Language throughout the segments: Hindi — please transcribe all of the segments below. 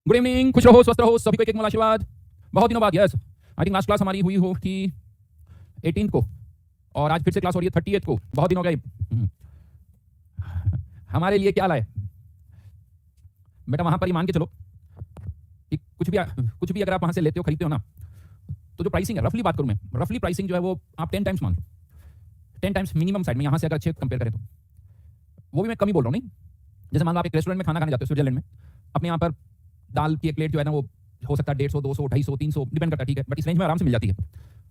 गुड इवनिंग, खुश रहो, स्वस्थ रहो, सभी को एक एक आशीर्वाद। बहुत दिनों बाद, yes I think last class हमारी हुई हो थी 18 को, और आज फिर से क्लास हो रही है 38 को। बहुत दिन हो गए। हमारे लिए क्या लाए बेटा? वहां पर ही मान के चलो कि कुछ भी अगर आप वहां से लेते हो, खरीदते हो ना, तो जो प्राइसिंग है, रफली बात करूं मैं, रफली प्राइसिंग जो है वो आप 10 टाइम्स मान लो, 10 टाइम्स मिनिमम साइड में, यहां से अगर अच्छे कंपेयर करें तो। वो भी मैं कम ही बोल रहा हूं, नहीं जैसे मान लो आप एक रेस्टोरेंट में खाना खाने जाते हो स्विट्जरलैंड में, अपने यहाँ पर दाल की एक प्लेट जो है ना, वो हो सकता है 150, 200, 250, 300 डिपेंड करता है, ठीक है, बट इस रेंज में आराम से मिल जाती है।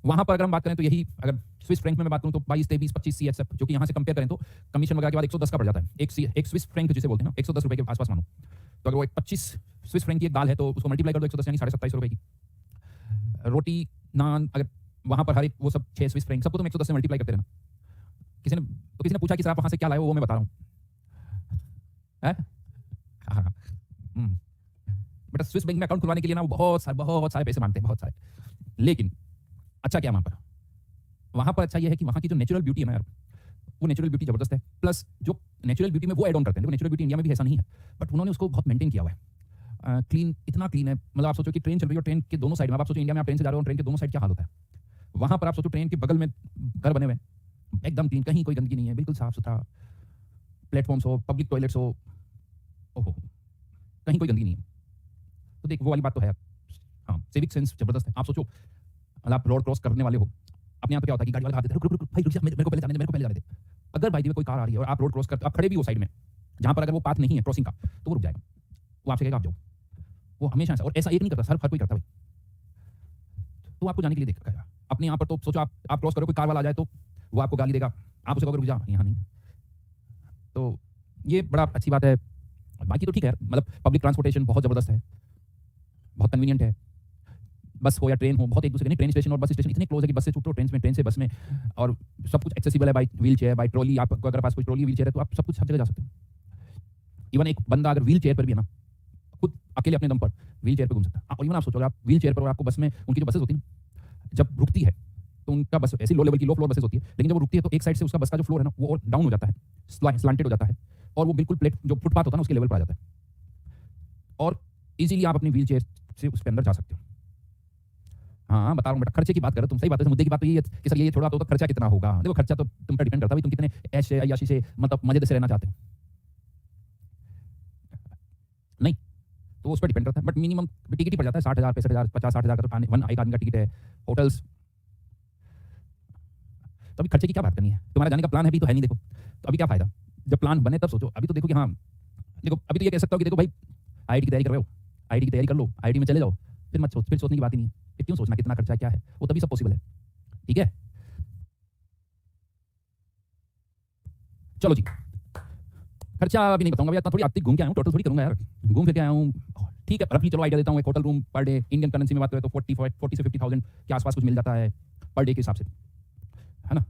वहां पर अगर हम बात करें तो यही, अगर स्विस फ्रैंक में बात करूं तो 22, 23, 25 CHF, जो कि यहां से कंपेयर करें तो कमीशन वगैरह के बाद 110 का पड़ जाता है। एक स्विस फ्रैंक जिसे बोलते हैं ना, 110 रुपए के आसपास मानो, तो अगर वो 25 स्विस फ्रैंक की एक दाल है तो उसको मल्टीप्लाई कर दो 110, यानी 27.5 रुपए की रोटी नान। अगर वहां पर हर एक वो सब 6 स्विस फ्रैंक, सबको तुम 110 से मल्टीप्लाई करते रहना। किसी ने पूछा कि सर आप वहां से क्या लाए हो, वो मैं बता रहा हूँ। बेटा स्विस बैंक में अकाउंट खुलवाने के लिए ना बहुत सारे पैसे मांगते हैं, बहुत सारे। लेकिन अच्छा क्या वहां पर अच्छा ये है कि वहां की जो नेचुरल ब्यूटी है ना यार, वो नेचुरल ब्यूटी जबरदस्त है। प्लस जो नेचुरल ब्यूटी में वो एड ऑन करते हैं, नेचुरल ब्यूटी इंडिया में भी ऐसा नहीं है, बट उन्होंने उसको बहुत मेंटेन किया हुआ है। क्लीन, इतना क्लीन है, मतलब आप सोचो कि ट्रेन चल रही है और ट्रेन के दोनों साइड में, आप सोचो इंडिया में आप ट्रेन से जा रहे हो, ट्रेन के दोनों साइड क्या हाल होता है। वहां पर आप सोचो ट्रेन के बगल में घर बने हुए, एकदम क्लीन, कहीं कोई गंदगी नहीं है, बिल्कुल साफ सुथरा। प्लेटफॉर्म्स हो, पब्लिक टॉयलेट्स हो, ओहो, कहीं कोई गंदगी नहीं है। तो देख वो वाली बात तो है। हाँ, सिविक सेंस जबरदस्त है। आप सोचो आप रोड क्रॉस करने वाले हो, अपने यहाँ पे क्या होता है कि गाड़ी वाले हाथ देते हैं, रुक रुक रुक भाई, रुक जा, मेरे को पहले जाने दे, मेरे को पहले जाने दे। अगर बाई द वे कोई कार आ रही है और आप रोड क्रॉस करते, आप खड़े भी हो साइड में, जहां पर अगर वो पाथ नहीं है क्रॉसिंग का, तो वो रुक जाएगा, वो आपसे कहेगा आप जाओ। वो हमेशा ऐसा, और ऐसा एक नहीं करता, हर कोई करता भाई। तो आपको जाने के लिए देख रखा है। अपने यहाँ पर तो सोचो आप क्रॉस करो, कोई कार वाला आ जाए तो वो आपको गाली देगा, आप उसे कहोगे रुक जा, यहाँ नहीं। तो ये बड़ा अच्छी बात है। बाकी तो ठीक है, मतलब पब्लिक ट्रांसपोर्टेशन बहुत जबरदस्त है, बहुत कन्वीनियंट है। बस हो या ट्रेन हो, बहुत एक दूसरे के नहीं, ट्रेन स्टेशन और बस स्टेशन इतने क्लोज है कि बस से छूटो, ट्रेन से बस में, और सब कुछ एक्सेसिबल है by wheel chair, by trolley. आपको अगर पास कोई ट्रॉली व्हील चेयर है तो आप सब कुछ हर जगह जा सकते हो। इवन एक बंदा अगर व्हील चेयर पर भी है ना, खुद अकेले अपने दम पर व्हील चेयर पर घूम सकता है। और इवन आप सोचो आप व्हील चेयर पर, और आपको बस में, उनकी जो बसेस होती है ना, जब रुकती है तो उनका बस ऐसी लो लेवल की, लो फ्लोर बसेस होती है, लेकिन जब वो रुकती है तो एक साइड से उसका बस का जो फ्लोर है ना, वो और डाउन हो जाता है, स्लांटेड हो जाता है, और वो बिल्कुल प्लेट जो फुटपाथ होता है ना, उसके लेवल पर आ जाता है, और इजीली आप अपनी व्हील चेयर से उसके अंदर जा सकते हो। हाँ बता रहा हूँ बेटा, खर्चे की बात करो तुम, सही बात है। मुद्दे की बात तो ये है कि सर ये थोड़ा तो खर्चा कितना होगा। देखो खर्चा तो तुम पर डिपेंड करता है तुम कितने ऐश से, याशी से, मतलब मजे से रहना चाहते हो, नहीं तो उस पर डिपेंड करता है। बट मिनिमम टिकट ही पड़ जाता है 60,000, 65,000, 50-60,000 का तो खाने, एक आदमी का टिकट है। होटल्स, तो अभी खर्चे की क्या बात करनी है? तुम्हारा जाने का प्लान है भी तो है नहीं, देखो तो अभी क्या फायदा, जब प्लान बने तब सोचो। अभी तो देखो कि हाँ, देखो अभी तो ये कह सकता हूँ कि देखो भाई आईआईटी की तैयारी कर रहे हो, आईआईटी की तैयारी कर लो, आईआईटी में चले जाओ, फिर मत सोच, फिर सोचने की बात ही नहीं है कि क्यों सोचना कितना खर्चा है, क्या है, वो तभी सब पॉसिबल है। ठीक है, चलो जी, खर्चा अभी नहीं बताऊंगा भैया, थोड़ी आर्थिक घूम के आया हूँ, टोटल थोड़ी करूंगा यार, घूम फिर के आया हूँ। ठीक है, रफली चलो आइडिया देता हूँ। एक hotel room per day Indian currency में बात करें तो 40 से 50,000 के आसपास कुछ मिल जाता है पर डे के हिसाब से, है ना।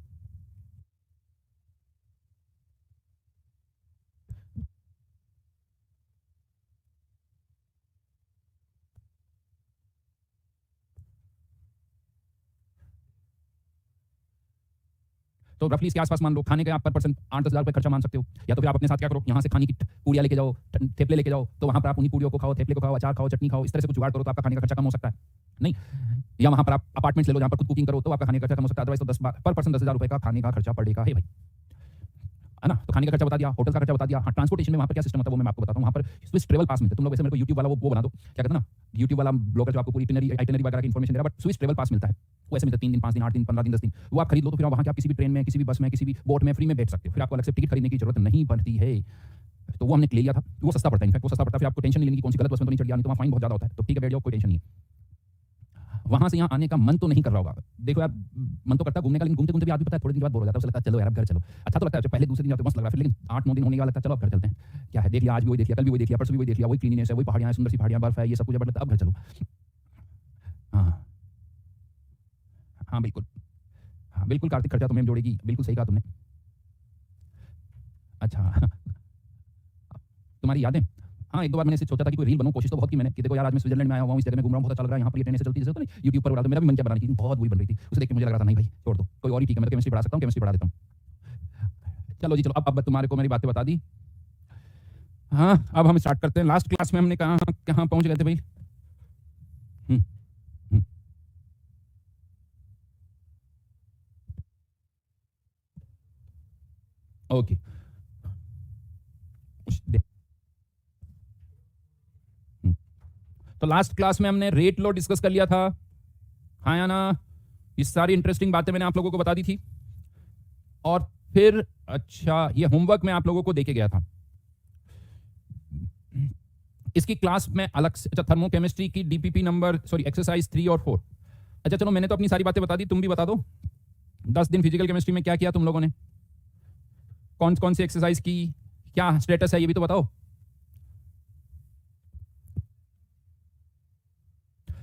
तो रफली इसके आसपास मान लो, खाने के आप पर पर्सन 8-10 हज़ार रुपये खर्चा मान सकते हो। या तो फिर आप अपने साथ क्या करो, यहाँ से खाने की पूड़ियाँ लेके जाओ, थेपले लेके जाओ, तो वहाँ पर आप उन्हीं पूड़ियों को खाओ, थेपले को खाओ, अचार खाओ, चटनी खाओ, इस तरह से कुछ जुगाड़ करो तो आपका खाने का खर्चा कम हो सकता है। नहीं, या वहाँ पर आप अपार्टमेंट्स ले लो जहाँ पर खुद कुकिंग करो तो आपका खाने का खर्चा कम हो सकता है। अदरवाइज तो 10 पर पर्सन 10,000 रुपये का खाने का खर्चा पर डे का है भाई, है ना। तो खाने का खर्चा बता दिया, होटल का खर्चा बता दिया। हाँ, ट्रांसपोर्टेशन में वहाँ पर क्या सिस्टम होता है वो मैं आपको बताता हूँ। वहाँ पर स्विस ट्रेवल पास मिलते हैं। तुम लोग वैसे मेरे को यूट्यूब वाला वो बना दो, क्या कहते हैं ना, यूट्यूब वाला ब्लॉगर जो आपको पूरी आइटिनरी वगैरह की इन्फॉर्मेशन दे रहा है, बट स्विस ट्रेवल पास मिलता है। वो ऐसे मिलता है 3 दिन, 5 दिन, 8 दिन, 15 दिन, 10 दिन। वो आप खरीद लो तो फिर वहाँ के आप किसी भी ट्रेन में, किसी भी बस में, किसी भी बोट में फ्री में बैठ सकते हो। फिर आपको अलग से टिकट खरीदने की जरूरत नहीं पड़ती है। तो वो हमने ले लिया था, वो सस्ता पड़ता है, इनफैक्ट वो सस्ता पड़ता है। फिर आपको टेंशन नहीं लेनी कि कौन सी गलत बस में तो नहीं चढ़ गया, नहीं तो वहाँ फाइन बहुत ज़्यादा होता है। तो ठीक है, बैठ जाओ, कोई टेंशन नहीं है। वहां से यहाँ आने का मन तो नहीं कर रहा होगा। देखो यार, मन तो करता है घूमने का, लेकिन घूमते घूमते भी आदमी पता है थोड़े दिन बाद बोर हो जाता है। उसे लगता है चलो यार अब घर चलो। अच्छा तो लगता है, पहले दूसरे दिन जाते मस्त लग रहा है, फिर लेकिन 8-9 दिन होने के बाद लगता है चलो अब घर चलते हैं। क्या है, देख लिया, आज भी वही देख लिया, कल भी वही देख लिया, परसों भी वही देख लिया, वही क्लीनिनेस है, वही पहाड़ियाँ, सुंदर सी पहाड़ियाँ, बर्फ है, ये सब कुछ, अब घर चलो। हाँ हाँ बिल्कुल, हाँ बिल्कुल कार्तिक, खर्चा तुम्हें जोड़ेगी, बिल्कुल सही कहा तुमने। अच्छा तुम्हारी यादें, हाँ एक दो बार मैंने सोचा था कि कोई रील बनाऊं, कोशिश तो बहुत की मैंने कि देखो यार आज मैं स्विट्जरलैंड में आया हुआ हूँ, इस जगह में घूम रहा हूँ, बहुत अच्छा लग रहा है, यहाँ पर ये ट्रेन से चलती है, जैसे तो यूट्यूब पर उड़ा दो। मेरा भी मन क्या बनानी थी, बहुत बुरी बन रही थी, उसे देख के मुझे लग रहा था नहीं भाई छोड़ दो, कोई और ही ठीक है, मैं केमिस्ट्री पढ़ा सकता हूँ, केमिस्ट्री पढ़ा देता हूँ। चलो जी चलो, अब तुम्हारे को मेरी बातें बता दी। हाँ, अब हम स्टार्ट करते हैं। लास्ट क्लास में हमने कहाँ पहुंच गए थे भाई? हम्म, हम्म, ओके। हम्म, तो लास्ट क्लास में हमने रेट लो डिस्कस कर लिया था, हाँ या ना? ये सारी इंटरेस्टिंग बातें मैंने आप लोगों को बता दी थी। और फिर अच्छा, ये होमवर्क में आप लोगों को देके गया था। इसकी क्लास में अलग से, अच्छा, थर्मोकेमिस्ट्री की डीपीपी नंबर, सॉरी, एक्सरसाइज 3 और 4। अच्छा चलो, मैंने तो अपनी सारी बातें बता दी, तुम भी बता दो। 10 दिन फिजिकल केमिस्ट्री में क्या किया तुम लोगों ने? कौन कौन सी एक्सरसाइज की, क्या स्टेटस है, ये भी तो बताओ।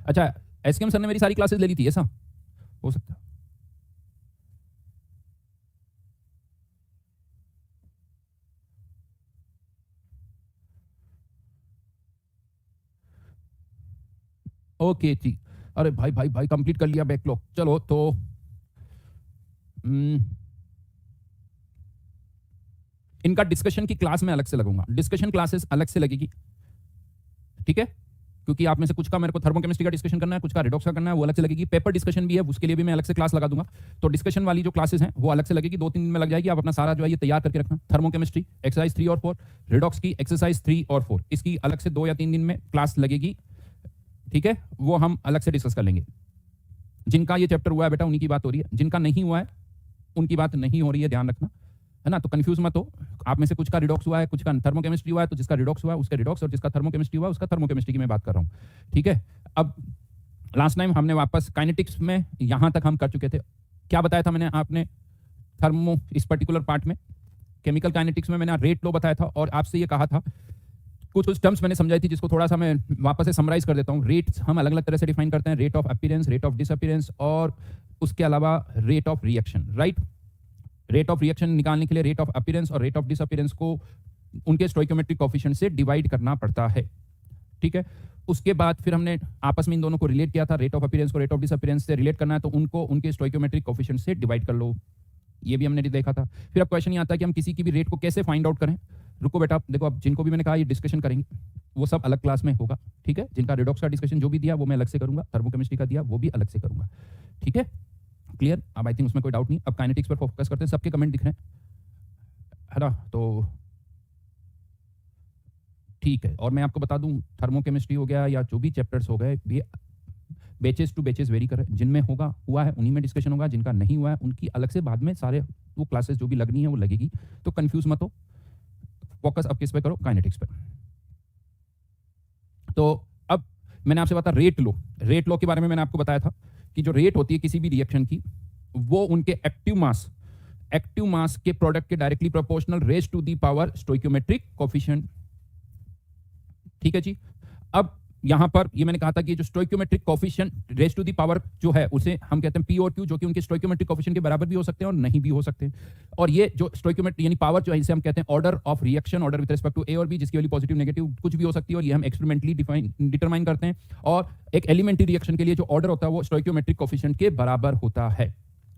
अच्छा, एसकेएम सर ने मेरी सारी क्लासेस ले ली थी, ऐसा हो सकता है? ओके ठीक। अरे भाई भाई भाई, कंप्लीट कर लिया बैकलॉग। चलो तो इनका डिस्कशन की क्लास में अलग से लगूंगा, डिस्कशन क्लासेस अलग से लगेगी, ठीक है? क्योंकि आप में से कुछ का मेरे को थर्मोकेमिस्ट्री का डिस्कशन करना है, कुछ का रिडॉक्स का करना है, वो अलग से लगेगी। पेपर डिस्कशन भी है, उसके लिए भी मैं अलग से क्लास लगा दूंगा। तो डिस्कशन वाली जो क्लासेस हैं वो अलग से लगेगी, 2-3 दिन में लग जाएगी। आप अपना सारा जो है ये तैयार करके रखना। थर्मोकेमिस्ट्री एक्सरसाइज 3 और 4, रिडॉक्स की एक्सरसाइज 3 और 4, इसकी अलग से 2 या 3 दिन में क्लास लगेगी, ठीक है? वो हम अलग से डिस्कस कर लेंगे। जिनका ये चैप्टर हुआ है बेटा उन्हीं की बात हो रही है, जिनका नहीं हुआ है उनकी बात नहीं हो रही है, ध्यान रखना, है ना? तो कंफ्यूज मत हो। आप में से कुछ का रिडॉक्स हुआ है, कुछ का थर्मोकेमिस्ट्री हुआ है, तो जिसका रिडॉक्स हुआ है उसका रिडॉक्स, और जिसका थर्मोकेमिस्ट्री हुआ है उसका थर्मोकेमिस्ट्री की मैं बात कर रहा हूँ, ठीक है? अब लास्ट टाइम हमने वापस काइनेटिक्स में यहां तक हम कर चुके थे। क्या बताया था मैंने आपने थर्मो, इस पर्टिकुलर पार्ट में केमिकल काइनेटिक्स में मैंने रेट लो बताया था, और आपसे ये कहा था, कुछ कुछ टर्म्स मैंने समझाई थी जिसको थोड़ा सा मैं वापस से समराइज कर देता हूँ। रेट्स हम अलग अलग तरह से डिफाइन करते हैं, rate of appearance, rate of disappearance, और उसके अलावा rate of reaction, right? Rate of reaction निकालने के लिए रेट ऑफ अपीयरेंस और रेट ऑफ डिसअपीयरेंस को उनके स्टोइकोमेट्रिक कोफिशिएंट से डिवाइड करना पड़ता है, ठीक है? उसके बाद फिर हमने आपस में इन दोनों को रिलेट किया था, रेट ऑफ अपीयरेंस को रेट ऑफ डिसअपीयरेंस से रिलेट करना है तो उनको उनके स्टोइकोमेट्रिक कोफिशिएंट से डिवाइड कर लो, ये भी हमने देखा था। फिर अब क्वेश्चन ये आता है कि हम किसी की भी रेट को कैसे फाइंड आउट करें। रुको बेटा, देखो, अब जिनको भी मैंने कहा ये डिस्कशन करेंगे वो सब अलग क्लास में होगा, ठीक है? जिनका रिडॉक्स का डिस्कशन जो भी दिया वो मैं अलग से करूंगा, थर्मोकेमिस्ट्री का दिया वो भी अलग से करूंगा, ठीक है? क्लियर? अब आई थिंक उसमें कोई डाउट नहीं। अब काइनेटिक्स पर फोकस करते हैं, सबके कमेंट दिख रहे हैं, है ना? तो ठीक है, और मैं आपको बता दूं, थर्मोकेमिस्ट्री हो गया या जो भी चैप्टर्स हो गए, ये बेचेस टू बेचेस वेरी कर रहे हैं। जिनमें होगा हुआ है उन्हीं में डिस्कशन होगा, जिनका नहीं हुआ है उनकी अलग से बाद में सारे वो क्लासेस जो भी लगनी है वो लगेगी। तो कंफ्यूज मत हो, फोकस अब किस पे करो? काइनेटिक्स पे। तो अब मैंने आपसे बताया रेट लो के बारे में मैंने आपको बताया था कि जो रेट होती है किसी भी रिएक्शन की, वो उनके एक्टिव मास के प्रोडक्ट के directly proportional raise to the power stoichiometric coefficient, ठीक है जी? अब यहां पर ये मैंने कहा था कि जो stoichiometric coefficient raise to the power जो है उसे हम कहते हैं पी और क्यू, जो कि उनके स्टोइकोमेट्रिक कोफिशिएंट के बराबर भी हो सकते हैं और नहीं भी हो सकते हैं। और ये जो स्टोइकोमेट्रिक यानी पावर जो है इसे हम कहते हैं order of reaction, order with respect to A और बी, जिसकी वैल्यू पॉजिटिव नेगेटिव कुछ भी हो सकती है, और ये हम एक्सपेरिमेंटली डिटरमाइन करते हैं। और एक एलिमेंट्री रिएक्शन के लिए जो ऑर्डर होता है वो स्टोइकोमेट्रिक कोफिशिएंट के बराबर होता है।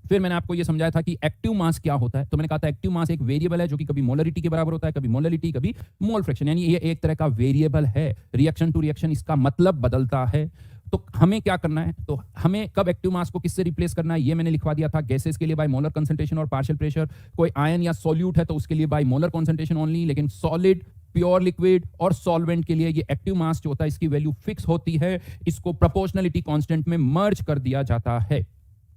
फिर मैंने आपको यह समझाया था कि एक्टिव मास क्या होता है। तो मैंने कहा था एक्टिव मास एक वेरिएबल है जो कि कभी मोलरिटी के बराबर होता है, कभी मोलरिटी, कभी मोल फ्रैक्शन, यानी ये एक तरह का वेरिएबल है। रिएक्शन टू रिएक्शन इसका मतलब बदलता है। तो हमें क्या करना है, तो हमें कब एक्टिव मास को किससे रिप्लेस करना है ये मैंने लिखवा दिया था। गैसेस के लिए बाय मोलर कंसंट्रेशन और पार्शियल प्रेशर, कोई आयन या सॉल्यूट है तो उसके लिए बाय मोलर कंसंट्रेशन ओनली, लेकिन सॉलिड, प्योर लिक्विड और सॉल्वेंट के लिए ये एक्टिव मास जो होता है इसकी वैल्यू फिक्स होती है, इसको प्रोपोर्शनलिटी कांस्टेंट में मर्ज कर दिया जाता है।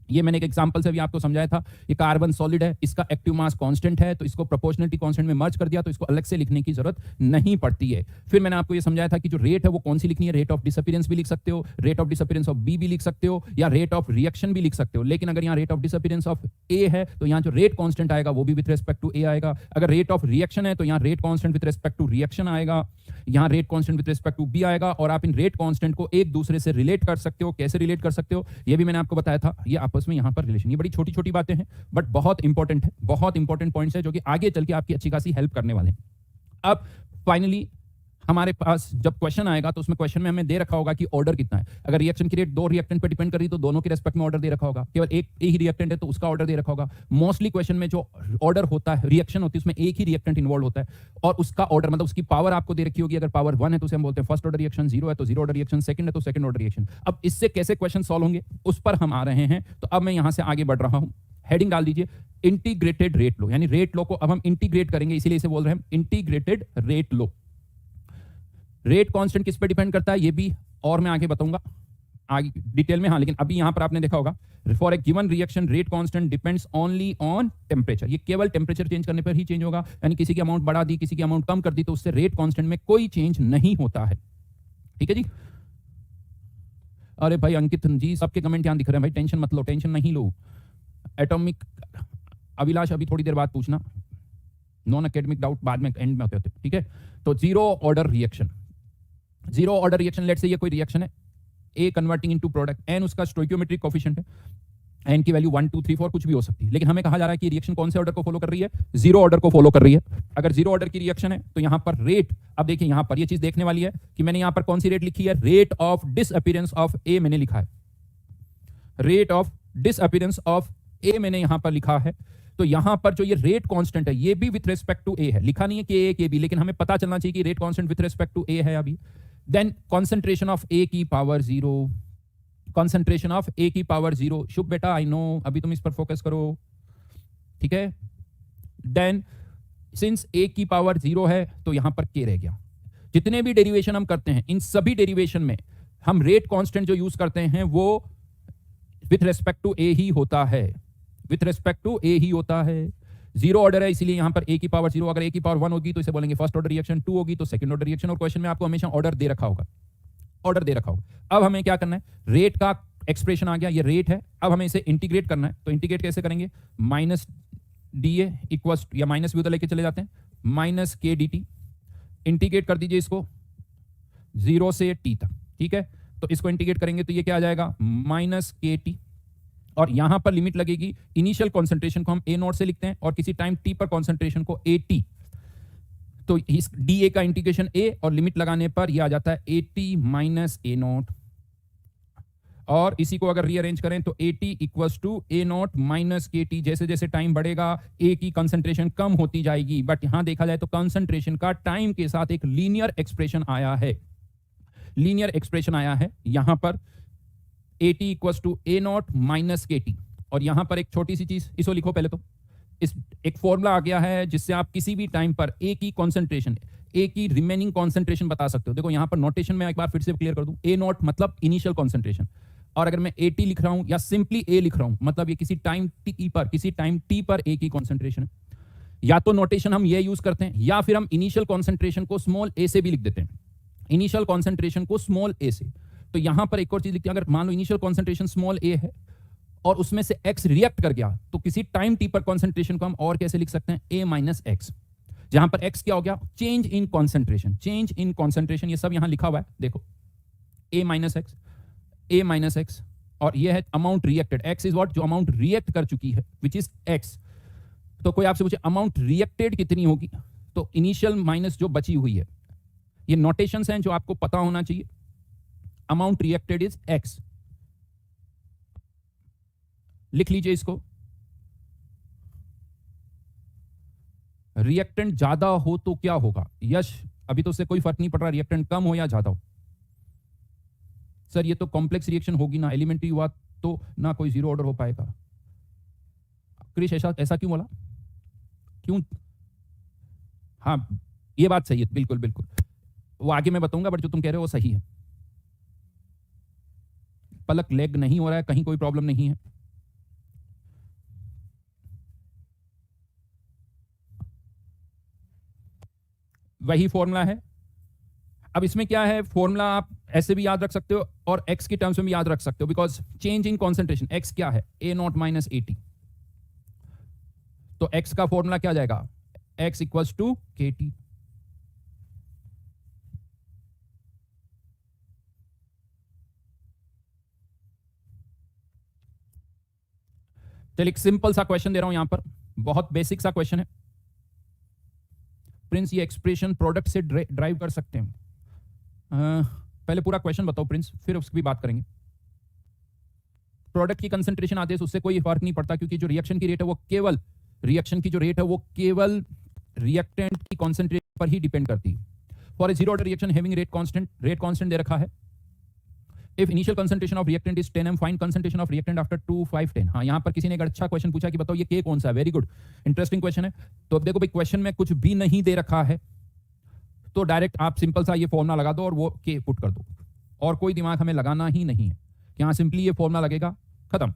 ये मैंने एक एग्जांपल से भी आपको समझाया था। ये कार्बन सॉलिड है, इसका एक्टिव मास कांस्टेंट है, तो इसको प्रोपोर्शनलिटी कांस्टेंट में मर्ज कर दिया, तो इसको अलग से लिखने की जरूरत नहीं पड़ती है। फिर मैंने आपको ये समझाया था कि जो रेट है वो कौन सी लिखनी है। रेट ऑफ डिसअपीयरेंस भी लिख सकते हो, rate of disappearance of B भी लिख सकते हो, या रेट ऑफ रिएक्शन भी लिख सकते हो। लेकिन अगर यहाँ रेट ऑफ डिसअपीयरेंस ऑफ ए है तो यहाँ जो रेट कांस्टेंट आएगा वो भी विद रिस्पेक्ट टू ए आएगा। अगर रेट ऑफ रिएक्शन है तो यहाँ rate constant with respect to reaction आएगा, यहाँ rate constant with respect to B आएगा। और आप इन रेट कांस्टेंट को एक दूसरे से रिलेट कर सकते हो। कैसे रिलेट कर सकते हो ये भी मैंने आपको बताया था। ये आपस में यहाँ पर रिलेशन, बड़ी छोटी छोटी बातें हैं बट बहुत इंपॉर्टेंट है, बहुत इंपॉर्टेंट पॉइंट्स है जो कि आगे चल के आपकी अच्छी खासी हेल्प करने वाले हैं। अब फाइनली हमारे पास जब क्वेश्चन आएगा तो उसमें क्वेश्चन में हमें दे रखा होगा कि ऑर्डर कितना है। अगर रिएक्शन की रेट दो रिएक्टेंट पर डिपेंड कर रही तो दोनों के रेस्पेक्ट में ऑर्डर दे रखा होगा। केवल एक ही रिएक्टेंट है तो उसका ऑर्डर दे रखा होगा। मोस्टली क्वेश्चन में जो ऑर्डर होता है, रिएक्शन होती है, उसमें एक ही रिएक्टेंट इन्वॉल्व होता है और उसका ऑर्डर मतलब उसकी पावर आपको दे रखी होगी। अगर पावर 1 है तो उसे हम बोलते हैं फर्स्ट ऑर्डर रिएक्शन, 0 है तो जीरो ऑर्डर रिएक्शन, सेकंड है तो सेकंड ऑर्डर रिएक्शन। अब इससे कैसे क्वेश्चन सॉल्व होंगे उस पर हम आ रहे हैं। तो अब मैं यहां से आगे बढ़ रहा हूं। हेडिंग डाल दीजिए इंटीग्रेटेड रेट लो, यानी रेट लो को अब हम इंटीग्रेट करेंगे, इसीलिए इसे बोल रहे हैं इंटीग्रेटेड रेट लो। रेट कांस्टेंट किस पे डिपेंड करता है ये भी और मैं आगे बताऊंगा आगे डिटेल में। हाँ, लेकिन अभी यहां पर आपने देखा होगा for a given reaction rate constant depends only on temperature. ये केवल टेम्परेचर चेंज करने पर ही चेंज होगा, यानी किसी की अमाउंट बढ़ा दी, किसी की अमाउंट कम कर दी तो उससे रेट कांस्टेंट में कोई चेंज नहीं होता है। ठीक है जी। अरे भाई अंकित जी, सबके कमेंट यहां दिख रहे हैं भाई, टेंशन मत लो, टेंशन नहीं लो। एटॉमिक अभिलाष अभी थोड़ी देर बाद पूछना, नॉन एकेडमिक डाउट बाद में एंड में होते होते। ठीक है, तो zero order reaction, zero order reaction let से ये कोई रिएक्शन है, A converting into product, n उसका स्टोइकियोमेट्रिक कोफिशिएंट है, एन की वैल्यू 1 2 3 4 कुछ भी हो सकती है, लेकिन हमें कहा जा रहा है कि रिएक्शन कौन से ऑर्डर को फॉलो कर रही है, जीरो ऑर्डर को फॉलो कर रही है। अगर जीरो ऑर्डर की रिएक्शन है तो यहां पर रेट, अब देखिए यहां पर ये चीज देखने वाली है कि मैंने यहां पर कौन सी रेट लिखी है, रेट ऑफ डिसअपीयरेंस ऑफ ए मैंने लिखा है, रेट ऑफ डिसअपीयरेंस ऑफ ए मैंने यहां पर लिखा है। तो यहां पर जो ये रेट कांस्टेंट है ये भी विथ रिस्पेक्ट टू ए है, लिखा नहीं है कि ए के बी, लेकिन हमें पता चलना चाहिए कि rate constant with respect to A है अभी। देन कॉन्सेंट्रेशन ऑफ ए की पावर 0, कॉन्सेंट्रेशन ऑफ ए की पावर 0। शुभ बेटा आई नो, अभी तुम इस पर फोकस करो, ठीक है। देन सिंस ए की पावर 0 है तो यहां पर के रह गया। जितने भी डेरिवेशन हम करते हैं इन सभी डेरिवेशन में हम रेट कांस्टेंट जो यूज करते हैं वो विथ रेस्पेक्ट टू ए ही होता है, विथ रेस्पेक्ट टू ए ही होता है। जीरो ऑर्डर है इसीलिए यहां पर ए की पावर 0, अगर ए की पावर 1 होगी तो इसे बोलेंगे फर्स्ट ऑर्डर रिएक्शन, 2 होगी तो सेकंड ऑर्डर रिएक्शन, और क्वेश्चन में आपको हमेशा ऑर्डर दे रखा होगा, ऑर्डर दे रखा होगा। अब हमें क्या करना है, रेट का एक्सप्रेशन आ गया, ये रेट है, अब हमें इसे इंटीग्रेट करना है। तो इंटीग्रेट कैसे करेंगे, माइनस डी ए इक्वल्स, या माइनस भी उधर लेके चले जाते हैं, माइनस के डी टी, इंटीग्रेट कर दीजिए इसको 0 से टी तक, ठीक है। तो इसको इंटीग्रेट करेंगे तो ये क्या आ जाएगा, माइनस के टी, और यहां पर लिमिट लगेगी, इनिशियल कॉन्सेंट्रेशन को हम ए नॉट से लिखते हैं और किसी टाइम टी पर कॉन्सेंट्रेशन को ए टी, तो इस डी ए का इंटीग्रेशन ए और लिमिट लगाने पर यह आ जाता है A T minus A naught, और इसी को अगर रीअरेंज करें तो A T equals to A naught minus K T. जैसे जैसे टाइम बढ़ेगा ए की कंसंट्रेशन कम होती जाएगी, बट यहां देखा जाए तो कंसंट्रेशन का टाइम के साथ एक लीनियर एक्सप्रेशन आया है, लीनियर एक्सप्रेशन आया है यहां पर A T equals to A naught minus K T. और यहां पर एक छोटी सी चीज इसको लिखो पहले, तो इस एक फॉर्मूला आ गया है जिससे आप किसी भी टाइम पर ए की कॉन्सेंट्रेशन, ए की रिमेनिंग कॉन्सेंट्रेशन बता सकते हो। देखो यहां पर नोटेशन में एक बार फिर से क्लियर कर दूं, ए नॉट मतलब इनिशियल कॉन्सेंट्रेशन, और अगर मैं ए टी लिख रहा हूं या सिंपली ए लिख रहा हूं मतलब ये किसी टाइम टी पर, किसी टाइम टी पर ए की कॉन्सेंट्रेशन है। या तो नोटेशन हम ये यूज करते हैं या फिर हम इनिशियल कॉन्सेंट्रेशन को स्मॉल ए से भी लिख देते हैं, इनिशियल कॉन्सेंट्रेशन को स्मॉल ए से। तो यहां पर एक और चीज लिखते हैं, अगर मान लो इनिशियल कॉन्सेंट्रेशन स्मॉल ए है और उसमें से एक्स रिएक्ट कर गया तो किसी टाइम टी पर कॉन्सेंट्रेशन को हम और कैसे लिख सकते हैं, ए माइनस एक्स, जहां पर एक्स क्या हो गया, change in concentration, change in concentration, ये सब यहां लिखा हुआ है देखो, ए माइनस एक्स, ए माइनस एक्स, और ये है amount reacted, x is what, जो अमाउंट रिएक्ट कर चुकी है विच इज एक्स। तो कोई आपसे पूछे अमाउंट रिएक्टेड कितनी होगी, तो इनिशियल माइनस जो बची हुई है, ये नोटेशंस हैं जो आपको पता होना चाहिए। अमाउंट रिएक्टेड इज एक्स, लिख लीजिए इसको। रिएक्टेंट ज्यादा हो तो क्या होगा, यश अभी तो उससे कोई फर्क नहीं पड़ रहा रिएक्टेंट कम हो या ज्यादा हो। सर ये तो कॉम्प्लेक्स रिएक्शन होगी ना, एलिमेंट्री हुआ तो ना कोई जीरो ऑर्डर हो पाएगा। क्रिश ऐसा ऐसा क्यों बोला, क्यों? हाँ ये बात सही है, बिल्कुल बिल्कुल, वो आगे मैं बताऊंगा, बट जो तुम कह रहे हो वो सही है। पलक लेग नहीं हो रहा है, कहीं कोई प्रॉब्लम नहीं है। वही फॉर्मूला है। अब इसमें क्या है, फॉर्मूला आप ऐसे भी याद रख सकते हो और एक्स की टर्म्स में भी याद रख सकते हो, because change in concentration, x क्या है, A naught minus A T, तो एक्स का फॉर्मूला क्या जाएगा, एक्स इक्वल्स टू के टी। चलिए एक सिंपल सा क्वेश्चन दे रहा हूं यहां पर, बहुत बेसिक सा क्वेश्चन है। प्रिंस ये एक्सप्रेशन प्रोडक्ट से ड्राइव कर सकते हैं? पहले पूरा क्वेश्चन बताओ प्रिंस, फिर उसकी भी बात करेंगे। प्रोडक्ट की कंसंट्रेशन आदेश, उससे कोई फर्क नहीं पड़ता, क्योंकि जो रिएक्शन की रेट है वो केवल रिएक्शन की जो रेट है वो केवल रिएक्टेंट की कॉन्सेंट्रेशन पर ही डिपेंड करती है। For a zero order reaction having rate constant दे रखा है। If initial concentration of reactant is 10 m, find concentration of reactant after 2, 5, 10। हाँ, यहां पर किसी ने एक अच्छा क्वेश्चन पूछा कि बताओ ये के कौन सा है। वेरी गुड, इंटरेस्टिंग क्वेश्चन है। तो अब देखो भाई, क्वेश्चन में कुछ भी नहीं दे रखा है, तो डायरेक्ट आप सिंपल सा ये फॉर्मूला लगा दो और वो के पुट कर दो, और कोई दिमाग हमें लगाना ही नहीं है। यहां सिंपली ये फॉर्मूला लगेगा, खत्म।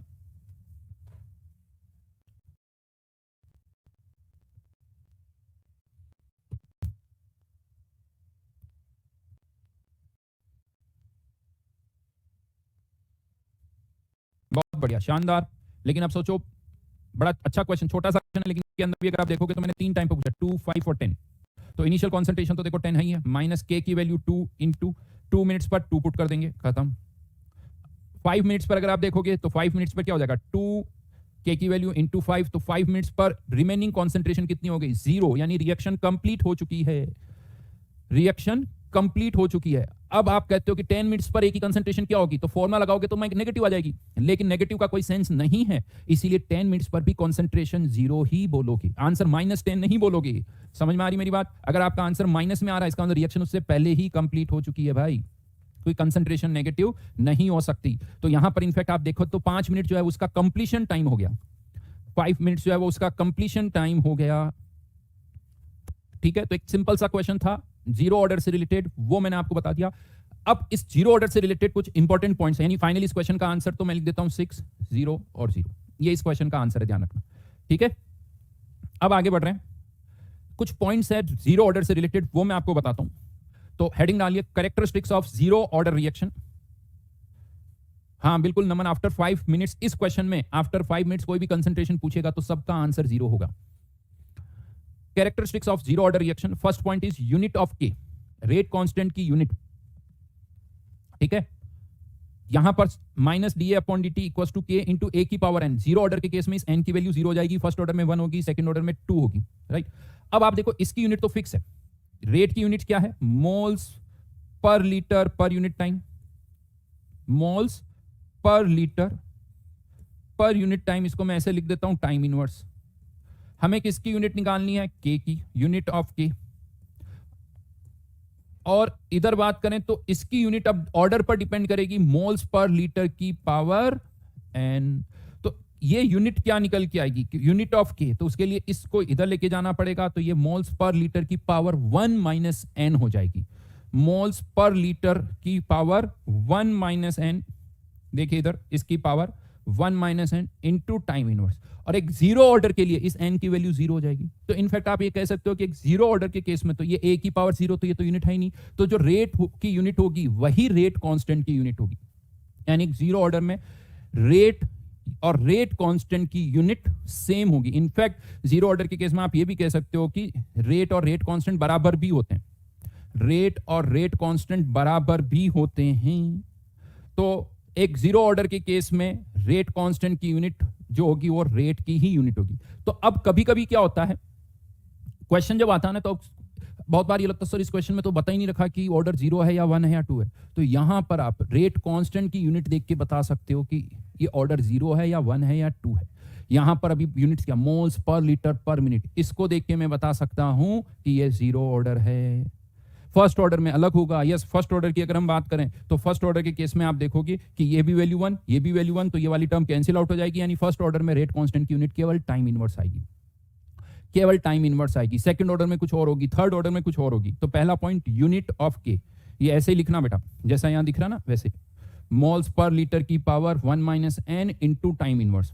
बहुत बढ़िया, शानदार। लेकिन अब सोचो, बड़ा अच्छा क्वेश्चन, छोटा सा क्वेश्चन है, लेकिन इसके अंदर भी अगर आप देखोगे तो मैंने 3 टाइम पे पूछा, 2, 5 और 10। तो इनिशियल कॉन्सेंट्रेशन तो देखो 10 है ही है, माइनस के की वैल्यू 2 इंटू 2 मिनट्स पर 2 पुट कर देंगे, खत्म। 5 मिनट्स पर अगर आप देखोगे तो 5 मिनट्स पर क्या हो जाएगा, 2 के की वैल्यू इंटू 5, तो 5 मिनट्स पर रिमेनिंग कॉन्सेंट्रेशन कितनी हो गई, 0, यानी रिएक्शन कंप्लीट हो चुकी है। रिएक्शन कंप्लीट हो चुकी है। अब आप कहते हो कि 10 मिनट्स पर एक ही कंसंट्रेशन क्या होगी, तो फॉर्मूला लगाओगे तो नेगेटिव आ जाएगी, लेकिन नेगेटिव का कोई सेंस नहीं है, इसीलिए 10 मिनट्स पर भी कंसंट्रेशन 0 ही बोलोगे, आंसर -10 नहीं बोलोगे। समझ में आ रही मेरी बात? अगर आपका आंसर माइनस में आ रहा है, इसका मतलब रिएक्शन उससे पहले ही कंप्लीट हो चुकी है भाई, कोई कंसंट्रेशन नेगेटिव नहीं हो सकती। तो यहां पर इनफैक्ट आप देखो तो 5 मिनट जो है उसका कंप्लीशन टाइम हो गया, 5 मिनट्स जो है वो उसका कंप्लीशन टाइम हो गया। ठीक है, तो एक सिंपल सा क्वेश्चन था जीरो ऑर्डर से रिलेटेड, वो मैंने आपको बता दिया। अब इस जीरो ऑर्डर से रिलेटेड कुछ इंपॉर्टेंट पॉइंट्स हैं, यानी फाइनली इस क्वेश्चन का आंसर तो मैं लिख देता हूं 6, 0 और 0, ये इस क्वेश्चन का आंसर है, ध्यान रखना। ठीक है, अब आगे बढ़ रहे हैं, कुछ पॉइंट्स है जीरो ऑर्डर से रिलेटेड, वो मैं आपको बताता हूं। तो हेडिंग डालिए, characteristics of zero order reaction. हाँ बिल्कुल नमन, आफ्टर 5 मिनट्स, इस क्वेश्चन में आफ्टर 5 मिनट्स कोई भी कंसंट्रेशन पूछेगा तो सबका आंसर 0 होगा। Characteristics of zero order reaction, first point is unit of K, rate constant की यूनिट। ठीक है, यहां पर minus D upon D T equal to K into A की पावर एन। जीरो ऑर्डर के केस में इस एन की वैल्यू 0 हो जाएगी, फर्स्ट ऑर्डर में 1 होगी, सेकंड ऑर्डर में 2 होगी, राइट। अब आप देखो इसकी यूनिट तो फिक्स है, रेट की यूनिट क्या है, मोल्स पर litre per unit time, moles पर लीटर पर यूनिट टाइम, इसको मैं ऐसे लिख देता हूं टाइम इनवर्स। हमें किसकी यूनिट निकालनी है, के की, यूनिट ऑफ के। और इधर बात करें तो इसकी यूनिट अब ऑर्डर पर डिपेंड करेगी, मोल्स पर लीटर की पावर एन। तो ये यूनिट क्या निकल के आएगी, यूनिट ऑफ के, तो उसके लिए इसको इधर लेके जाना पड़ेगा, तो ये मोल्स पर लीटर की पावर 1 माइनस एन हो जाएगी। मोल्स पर लीटर की पावर 1 माइनस एन, देखिए इधर इसकी power 1 minus N into time inverse. और एक जीरो ऑर्डर के लिए इस एन की वैल्यू 0 हो जाएगी। तो इनफैक्ट आप ये कह सकते हो कि एक जीरो ऑर्डर के केस में तो ये ए की पावर 0, तो ये तो यूनिट है ही नहीं, तो जो रेट की यूनिट होगी वही रेट कांस्टेंट की यूनिट होगी। यानी जीरो ऑर्डर में रेट और रेट कांस्टेंट की यूनिट सेम होगी। इनफैक्ट जीरो ऑर्डर के केस में आप ये भी कह सकते हो कि रेट और रेट कांस्टेंट बराबर भी होते हैं, रेट और रेट कांस्टेंट बराबर भी होते हैं। तो एक जीरो ऑर्डर के केस में रेट कांस्टेंट की यूनिट जो होगी वो रेट की ही यूनिट होगी। तो अब कभी कभी क्या होता है, क्वेश्चन जब आता है ना तो बहुत बार ये लगता है सर इस क्वेश्चन में तो बता ही नहीं रखा कि ऑर्डर 0 है या 1 है या 2 है। तो यहां पर आप रेट कांस्टेंट की यूनिट देख के बता सकते हो कि ये ऑर्डर 0 है या 1 है या 2 है। यहां पर अभी यूनिट्स क्या, मोल्स पर लीटर पर मिनट, इसको देख के मैं बता सकता हूं कि ये जीरो ऑर्डर है। फर्स्ट ऑर्डर में अलग होगा, यस फर्स्ट ऑर्डर की अगर हम बात करें तो फर्स्ट ऑर्डर के केस में आप देखोगे कि ये भी वैल्यू 1, ये भी वैल्यू 1, तो ये वाली टर्म कैंसिल आउट हो जाएगी, यानी फर्स्ट ऑर्डर में रेट कांस्टेंट की यूनिट केवल टाइम इनवर्स आएगी, केवल टाइम इनवर्स आएगी। सेकंड ऑर्डर में कुछ और होगी, थर्ड ऑर्डर में कुछ और होगी। तो पहला पॉइंट यूनिट ऑफ के, ये ऐसे ही लिखना बेटा, जैसा यहां दिख रहा ना वैसे, मोल्स पर लीटर की power 1 minus N into time inverse.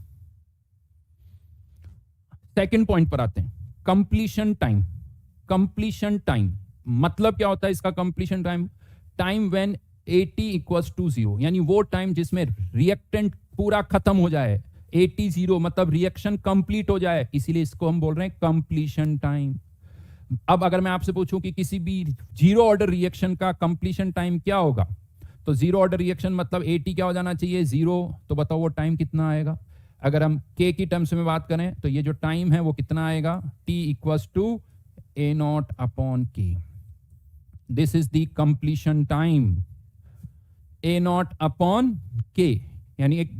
Second point पर आते हैं, कंप्लीशन टाइम। कंप्लीशन टाइम मतलब क्या होता है इसका, completion time, time when 80 equals to 0, यानी वो टाइम जिसमें रिएक्टेंट पूरा खत्म हो जाए। 80 0 मतलब रिएक्शन कंप्लीट हो जाए, इसीलिए इसको हम बोल रहे हैं कंप्लीशन टाइम। अब अगर मैं आपसे पूछूं कि किसी भी जीरो ऑर्डर रिएक्शन का कंप्लीशन टाइम क्या होगा, तो जीरो ऑर्डर रिएक्शन मतलब 80 क्या हो जाना चाहिए, 0, तो बताओ वो टाइम कितना आएगा। अगर हम के की टर्म्स में बात करें तो ये जो टाइम है वो कितना आएगा, t equals to A naught upon K, this is the completion time, A naught upon K, यानी एक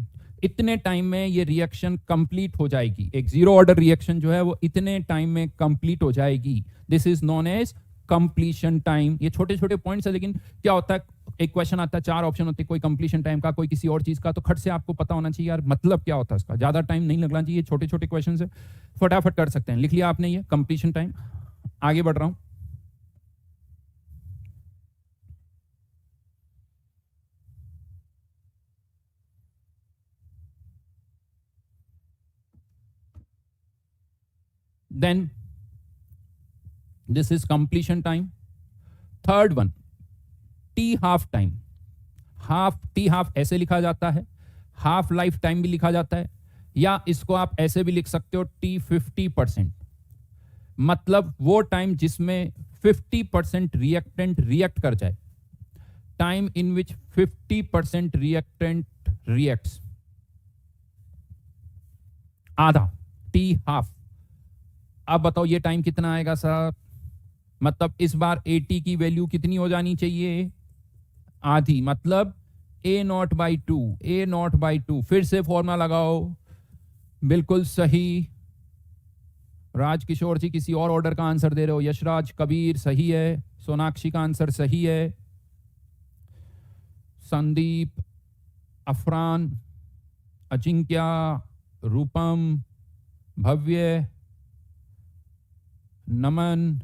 इतने टाइम में ये रिएक्शन कंप्लीट हो जाएगी, एक जीरो ऑर्डर रिएक्शन जो है वो इतने टाइम में कंप्लीट हो जाएगी, this is known as completion time. ये छोटे छोटे पॉइंट्स है, लेकिन क्या होता है, एक क्वेश्चन आता है, 4 ऑप्शन होते हैं, कोई कंप्लीशन टाइम का, कोई किसी और चीज का, तो खट से आपको पता होना चाहिए यार मतलब क्या होता है इसका, ज्यादा टाइम नहीं लगना चाहिए, छोटे छोटे क्वेश्चन से फटाफट कर सकते हैं। लिख लिया आपने ये कंप्लीशन टाइम, आगे बढ़ रहा हूं। Then this is completion time. Third one, T half time. T half ऐसे लिखा जाता है, हाफ लाइफ टाइम भी लिखा जाता है, या इसको आप ऐसे भी लिख सकते हो T50%, मतलब वो टाइम जिसमें 50% रिएक्टेंट रिएक्ट कर जाए, time in which 50% reactant reacts, आधा, T हाफ। अब बताओ ये टाइम कितना आएगा सर, मतलब इस बार AT की वैल्यू कितनी हो जानी चाहिए, आधी, मतलब A not by two, A not by two. फिर से फॉर्मूला लगाओ, बिल्कुल सही। राजकिशोर जी किसी और ऑर्डर का आंसर दे रहे हो, यशराज, कबीर सही है, सोनाक्षी का आंसर सही है, संदीप, अफरान, अजिंक्या, रूपम, भव्य, नमन।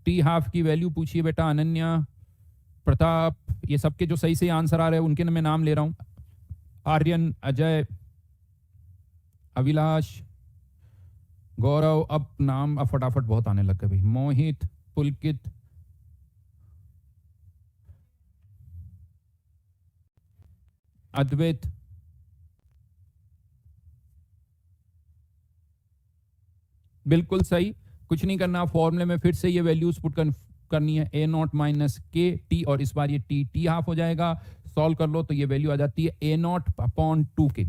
टी हाफ की वैल्यू पूछिए बेटा, अनन्या, प्रताप, ये सबके जो सही से आंसर आ रहे हैं उनके मैं नाम ले रहा हूं, आर्यन, अजय, अभिलाष, गौरव, अब नाम अब फटाफट बहुत आने लग गए भाई, मोहित, पुलकित, अद्वैत, बिल्कुल सही। कुछ नहीं करना, फॉर्मूले में फिर से ये वैल्यूज पुट करनी है, A naught minus K T, और इस बार ये टी हाफ हो जाएगा, सॉल्व कर लो तो ये वैल्यू आ जाती है A naught upon 2k,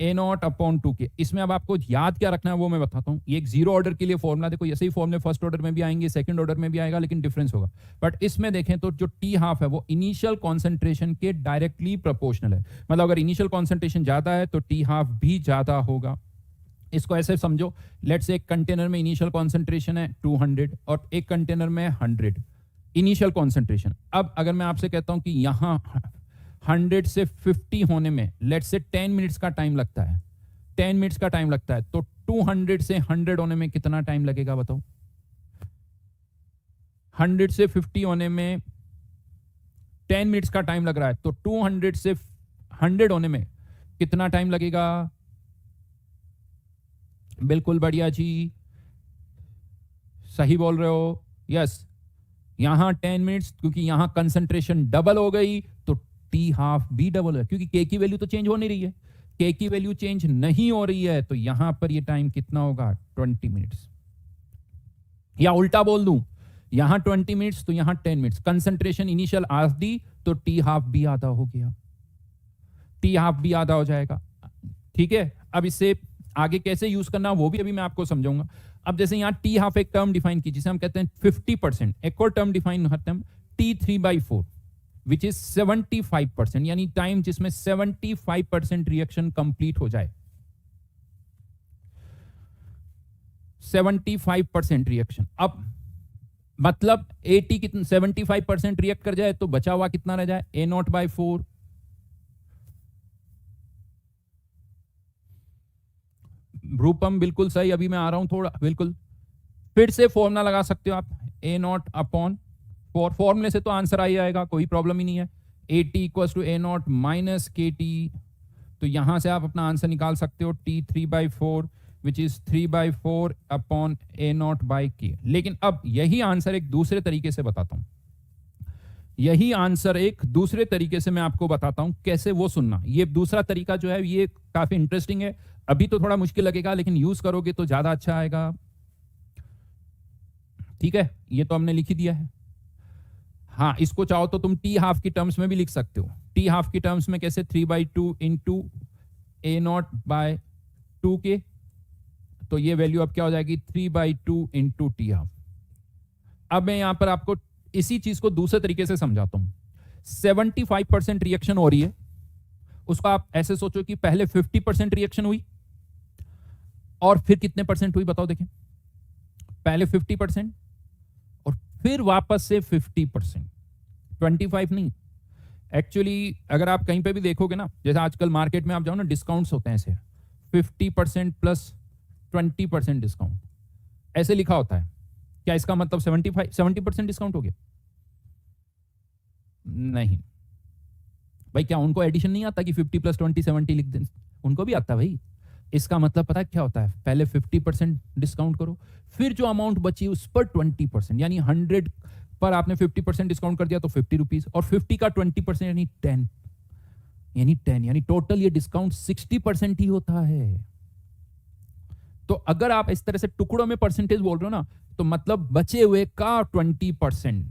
A naught upon 2k। इसमें अब आपको याद क्या रखना है वो मैं बताता हूँ। ये एक जीरो ऑर्डर के लिए फॉर्मूला, देखो ऐसे ही फॉर्मूले फर्स्ट ऑर्डर में भी आएंगे, सेकंड ऑर्डर में भी आएगा, लेकिन डिफरेंस होगा। बट इसमें देखें तो जो टी हाफ है वो इनिशियल कॉन्सेंट्रेशन के डायरेक्टली प्रोपोर्शनल है, मतलब अगर इनिशियल कॉन्सेंट्रेशन ज्यादा है तो टी हाफ भी ज्यादा होगा। इसको ऐसे समझो, लेट्स से एक कंटेनर में इनिशियल कॉन्सेंट्रेशन है 200 और एक कंटेनर में 100 इनिशियल कॉन्सेंट्रेशन। अब अगर मैं आपसे कहता हूं कि यहां 100 से 50 होने में लेट्स से 10 मिनट्स का टाइम लगता है, 10 मिनट्स का टाइम लगता है, तो 200 से 100 होने में कितना टाइम लगेगा बताओ? 100 से 50 होने में 10 मिनट्स का टाइम लग रहा है, तो 200 से 100 होने में कितना टाइम लगेगा? बिल्कुल बढ़िया जी, सही बोल रहे हो, यस। यहां 10 मिनट्स, क्योंकि यहां कंसंट्रेशन डबल हो गई तो टी हाफ भी डबल है, क्योंकि के की वैल्यू तो चेंज हो नहीं रही है, के की वैल्यू चेंज नहीं हो रही है, तो यहां पर ये टाइम कितना होगा? 20 मिनट्स। या उल्टा बोल दूं, यहां 20 मिनट्स तो यहां 10 मिनट्स, कंसंट्रेशन इनिशियल आधी तो टी हाफ भी आधा हो गया, टी हाफ भी आधा हो जाएगा। ठीक है, अब इससे आगे कैसे यूज करना वो भी अभी मैं आपको समझाऊंगा। अब जैसे यहां टी हाफ एक टर्म डिफाइन की जिसे हम कहते हैं 50%, एक और टर्म डिफाइन करते हैं T3/4 विच इज 75%, यानी टाइम जिसमें 75% रिएक्शन कंप्लीट हो जाए, 75% रिएक्शन। अब मतलब 80 कितना 75% रिएक्ट कर जाए तो बचा हुआ कितना रह जाए? A0/4। रूपम बिल्कुल सही, अभी मैं आ रहा हूं थोड़ा, बिल्कुल फिर से फॉर्मूला लगा सकते हो आप, A0/4, फॉर्मूले से तो आंसर आ ही आएगा, कोई प्रॉब्लम ही नहीं है। AT equals to A0 minus KT, तो यहां से आप अपना आंसर निकाल सकते हो T3/4 which is 3/4 upon A0/K। लेकिन अब यही आंसर एक दूसरे तरीके से बताता हूं, यही आंसर एक दूसरे तरीके से मैं आपको बताता हूं, कैसे वो सुनना। ये दूसरा तरीका जो है ये काफी इंटरेस्टिंग है, अभी तो थोड़ा मुश्किल लगेगा लेकिन यूज करोगे तो ज्यादा अच्छा आएगा। ठीक है, ये तो हमने लिख ही दिया है। हाँ, इसको चाहो तो तुम टी हाफ की टर्म्स में भी लिख सकते हो। टी हाफ की टर्म्स में कैसे? 3/2 इंटू A0/2K, तो ये वैल्यू अब क्या हो जाएगी 3/2 इंटू टी हाफ। अब मैं यहां पर आपको इसी चीज को दूसरे तरीके से समझाता हूं। 75% रिएक्शन हो रही है, उसको आप ऐसे सोचो कि पहले 50% रिएक्शन हुई और फिर कितने परसेंट हुई बताओ देखें। पहले 50% और फिर वापस से 50%, 25 नहीं। एक्चुअली अगर आप कहीं पे भी देखोगे ना, जैसे आजकल मार्केट में आप जाओ ना, डिस्काउंट्स होते हैं ऐसे 50% प्लस 20% डिस्काउंट ऐसे लिखा होता है। क्या इसका मतलब 70% डिस्काउंट हो गया? नहीं भाई, क्या उनको एडिशन नहीं आता कि 50 प्लस 20 70 लिख दें? उनको भी आता है भाई। इसका मतलब पता है क्या होता है? पहले 50% डिस्काउंट करो, फिर जो अमाउंट बची उस पर 20%, यानी 100 पर आपने 50% डिस्काउंट कर दिया तो 50 रुपीज, और 50 का 20% यानी 10, यानी टोटल ये डिस्काउंट 60% ही होता है। तो अगर आप इस तरह से टुकड़ों में परसेंटेज बोल रहे हो ना, तो मतलब बचे हुए का 20%।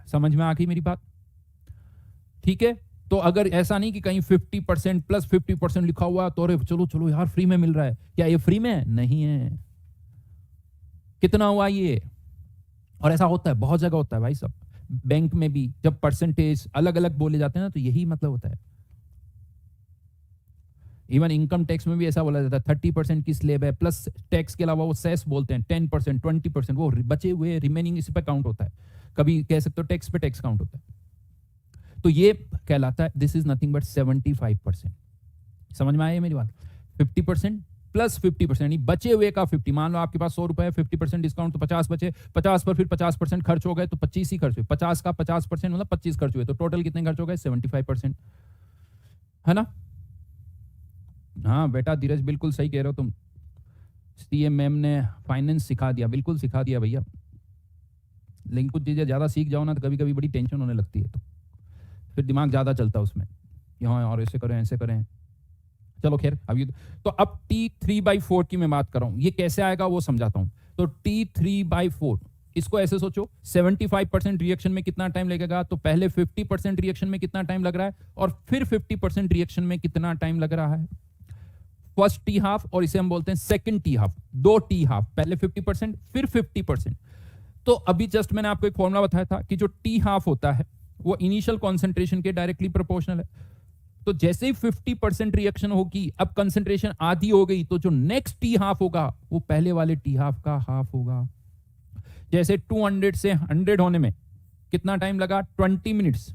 समझ में आ गई मेरी बात? ठीक है। तो अगर ऐसा नहीं कि कहीं 50% प्लस 50% लिखा हुआ है तो अरे चलो चलो यार फ्री में मिल रहा है, क्या ये फ्री में है? नहीं है। कितना हुआ ये? और ऐसा होता है, बहुत जगह होता है भाई सब। बैंक में भी जब परसेंटेज अलग अलग बोले जाते हैं ना, तो यही मतलब होता है। इवन इनकम टैक्स में भी ऐसा बोला जाता है 30% की स्लेब है, प्लस टैक्स के अलावा वो सेस बोलते हैं 10%, 20%, वो बचे हुए रिमेनिंग इसी पे काउंट होता है। कभी कह सकते हो टैक्स पे टैक्स काउंट होता है। तो ये कहलाता है दिस इज नथिंग बट 75%। समझ में आया मेरी बात? 50% प्लस 50%, यानी बचे हुए का 50। मान लो आपके पास 100 रुपए है, 50% डिस्काउंट तो 50 बचे, 50 पर फिर 50% खर्च हो गए तो 25 ही खर्च हुए। 50 का 50% मतलब 25 खर्च हुए, तो टोटल कितने खर्च हो गए? 75%, है ना? हाँ बेटा धीरज, बिल्कुल सही कह रहे हो तुम। सीए मैम ने फाइनेंस सिखा दिया, बिल्कुल सिखा दिया भैया। लेकिन कुछ चीजें ज्यादा सीख जाओ ना तो कभी कभी बड़ी टेंशन होने लगती है, तो फिर दिमाग ज्यादा चलता है उसमें कि हाँ और ऐसे करें ऐसे करें। चलो खैर, अभी तो अब T3/4 की मैं बात कर रहा हूं, ये कैसे आएगा वो समझाता हूं। तो T3/4 इसको ऐसे सोचो, 75% रिएक्शन में कितना टाइम लगेगा? तो पहले 50% रिएक्शन में कितना टाइम लग रहा है और फिर 50% रिएक्शन में कितना टाइम लग रहा है? फर्स्ट टी हाफ, और इसे हम बोलते हैं सेकंड टी हाफ। दो टी हाफ, पहले 50% फिर 50%। तो अभी जस्ट मैंने आपको एक फॉर्मूला बताया था कि जो टी हाफ होता है वो इनिशियल कॉन्सेंट्रेशन के डायरेक्टली प्रोपोर्शनल है। तो जैसे ही 50% रिएक्शन होगी, अब कंसेंट्रेशन आधी हो गई, तो जो नेक्स्ट टी हाफ होगा वो पहले वाले टी हाफ का हाफ होगा। जैसे 200 से 100 होने में कितना टाइम लगा? 20 मिनट्स।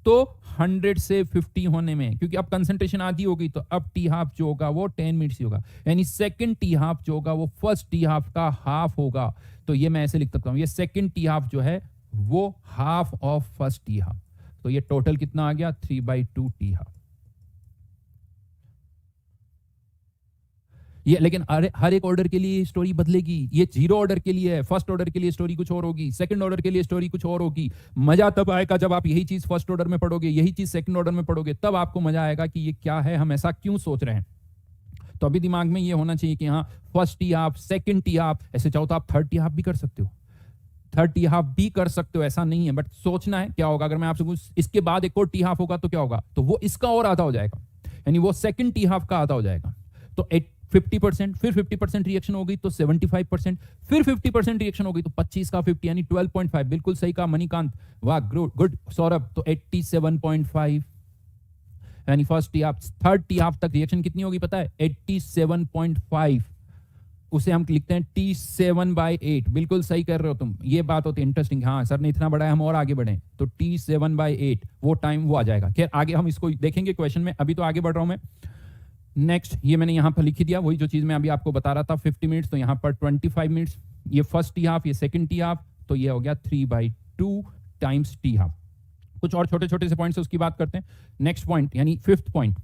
तो 100 से 50 होने में, क्योंकि अब कंसेंट्रेशन आधी हो गई, तो अब टी हाफ जो होगा वो 10 मिनट्स ही होगा, यानी सेकंड टी हाफ जो होगा वो फर्स्ट टी हाफ का हाफ होगा। तो ये मैं ऐसे लिख सकता हूं, ये सेकंड टी हाफ जो है वो half of first T half. तो ये टोटल कितना आ गया? 3/2 टी हाफ। ये लेकिन हर एक ऑर्डर के लिए स्टोरी बदलेगी। ये 0 ऑर्डर के लिए है, फर्स्ट ऑर्डर के लिए स्टोरी कुछ और होगी, सेकंड ऑर्डर के लिए स्टोरी कुछ और होगी। मजा तब आएगा जब आप यही चीज फर्स्ट ऑर्डर में पढ़ोगे, यही चीज सेकंड ऑर्डर में पढ़ोगे, तब आपको मजा आएगा कि ये क्या है, हम ऐसा क्यों सोच रहे हैं। तो अभी दिमाग में ये होना चाहिए कि हाँ first T half, second T half, ऐसे चाहो तो आप थर्ड टी हाफ भी कर सकते हो, थर्ड टी हाफ भी कर सकते हो, ऐसा नहीं है। बट सोचना है क्या होगा अगर मैं आपसे कुछ इसके बाद एक और टी हाफ होगा तो क्या होगा, तो वो इसका और आधा हो जाएगा, यानी वो सेकंड टी हाफ का आधा हो जाएगा। तो 50%, फिर 50% रिएक्शन हो गई तो 75%, फिर 50% रिएक्शन हो गई तो 25 का 50 यानी 12.5। बिल्कुल सही कहा मणिकांत, वाह गुड सौरभ। तो 87.5 यानी first T half, third T half तक रिएक्शन कितनी होगी पता है? 87.5। उसे हम लिखते हैं T7/8। बिल्कुल सही कर रहे हो तुम, ये बात होती है इंटरेस्टिंग। हाँ सर ने इतना बढ़ाया, हम और आगे बढ़े, तो T7/8 वो टाइम वो आ जाएगा। खैर आगे हम इसको देखेंगे क्वेश्चन में, अभी तो आगे बढ़ रहा हूं मैं। नेक्स्ट ये मैंने यहां पर लिख दिया, वही जो चीज मैं अभी आपको बता रहा था 50 मिनट्स, तो यहां पर 25 मिनट्स। ये फर्स्ट टी हाफ, ये सेकंड टी हाफ, तो ये हो गया 3/2 टाइम्स टी हाफ। कुछ और छोटे छोटे से पॉइंट्स उसकी बात करते हैं। नेक्स्ट पॉइंट यानी फिफ्थ पॉइंट,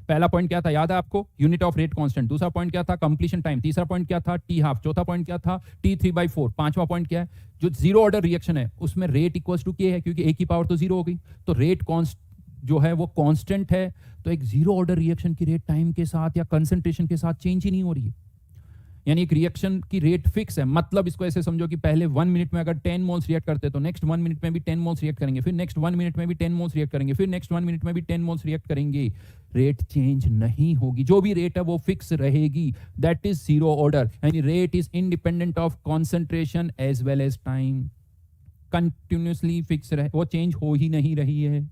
पहला पॉइंट क्या था याद है आपको? Unit of rate constant. दूसरा पॉइंट क्या था? Completion time. तीसरा पॉइंट क्या था? T half. चौथा पॉइंट क्या था? T3/4। पांचवा पॉइंट क्या है? जो 0 ऑर्डर रिएक्शन है उसमें रेट इक्वल्स टू के है, क्योंकि एक की पावर तो 0 हो गई, तो रेट जो है वो कांस्टेंट है। तो एक 0 ऑर्डर रिएक्शन की रेट टाइम के साथ या कंसंट्रेशन के साथ चेंज ही नहीं हो रही है, यानी एक रिएक्शन की रेट फिक्स है। मतलब इसको ऐसे समझो कि पहले 1 मिनट में अगर 10 मोल्स रिएक्ट करते तो नेक्स्ट 1 मिनट में भी 10 मोल्स रिएक्ट करेंगे, फिर नेक्स्ट 1 मिनट में भी 10 मोल्स रिएक्ट करेंगे, फिर नेक्स्ट 1 मिनट में भी 10 मोल्स रिएक्ट करेंगे। रेट चेंज नहीं होगी, जो भी रेट है वो फिक्स रहेगी। दैट इज जीरो ऑर्डर, यानी rate is independent of concentration as well as time. Continuously fix रहे, वो चेंज हो ही नहीं रही है।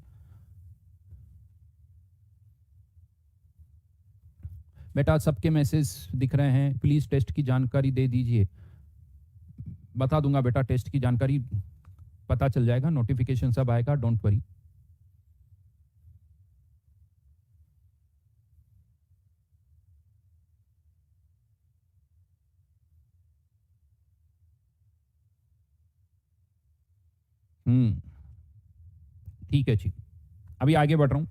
बेटा सबके मैसेज दिख रहे हैं, प्लीज टेस्ट की जानकारी दे दीजिए। बता दूंगा बेटा, टेस्ट की जानकारी पता चल जाएगा, नोटिफिकेशन सब आएगा, डोंट वरी। ठीक है जी, अभी आगे बढ़ रहा हूं।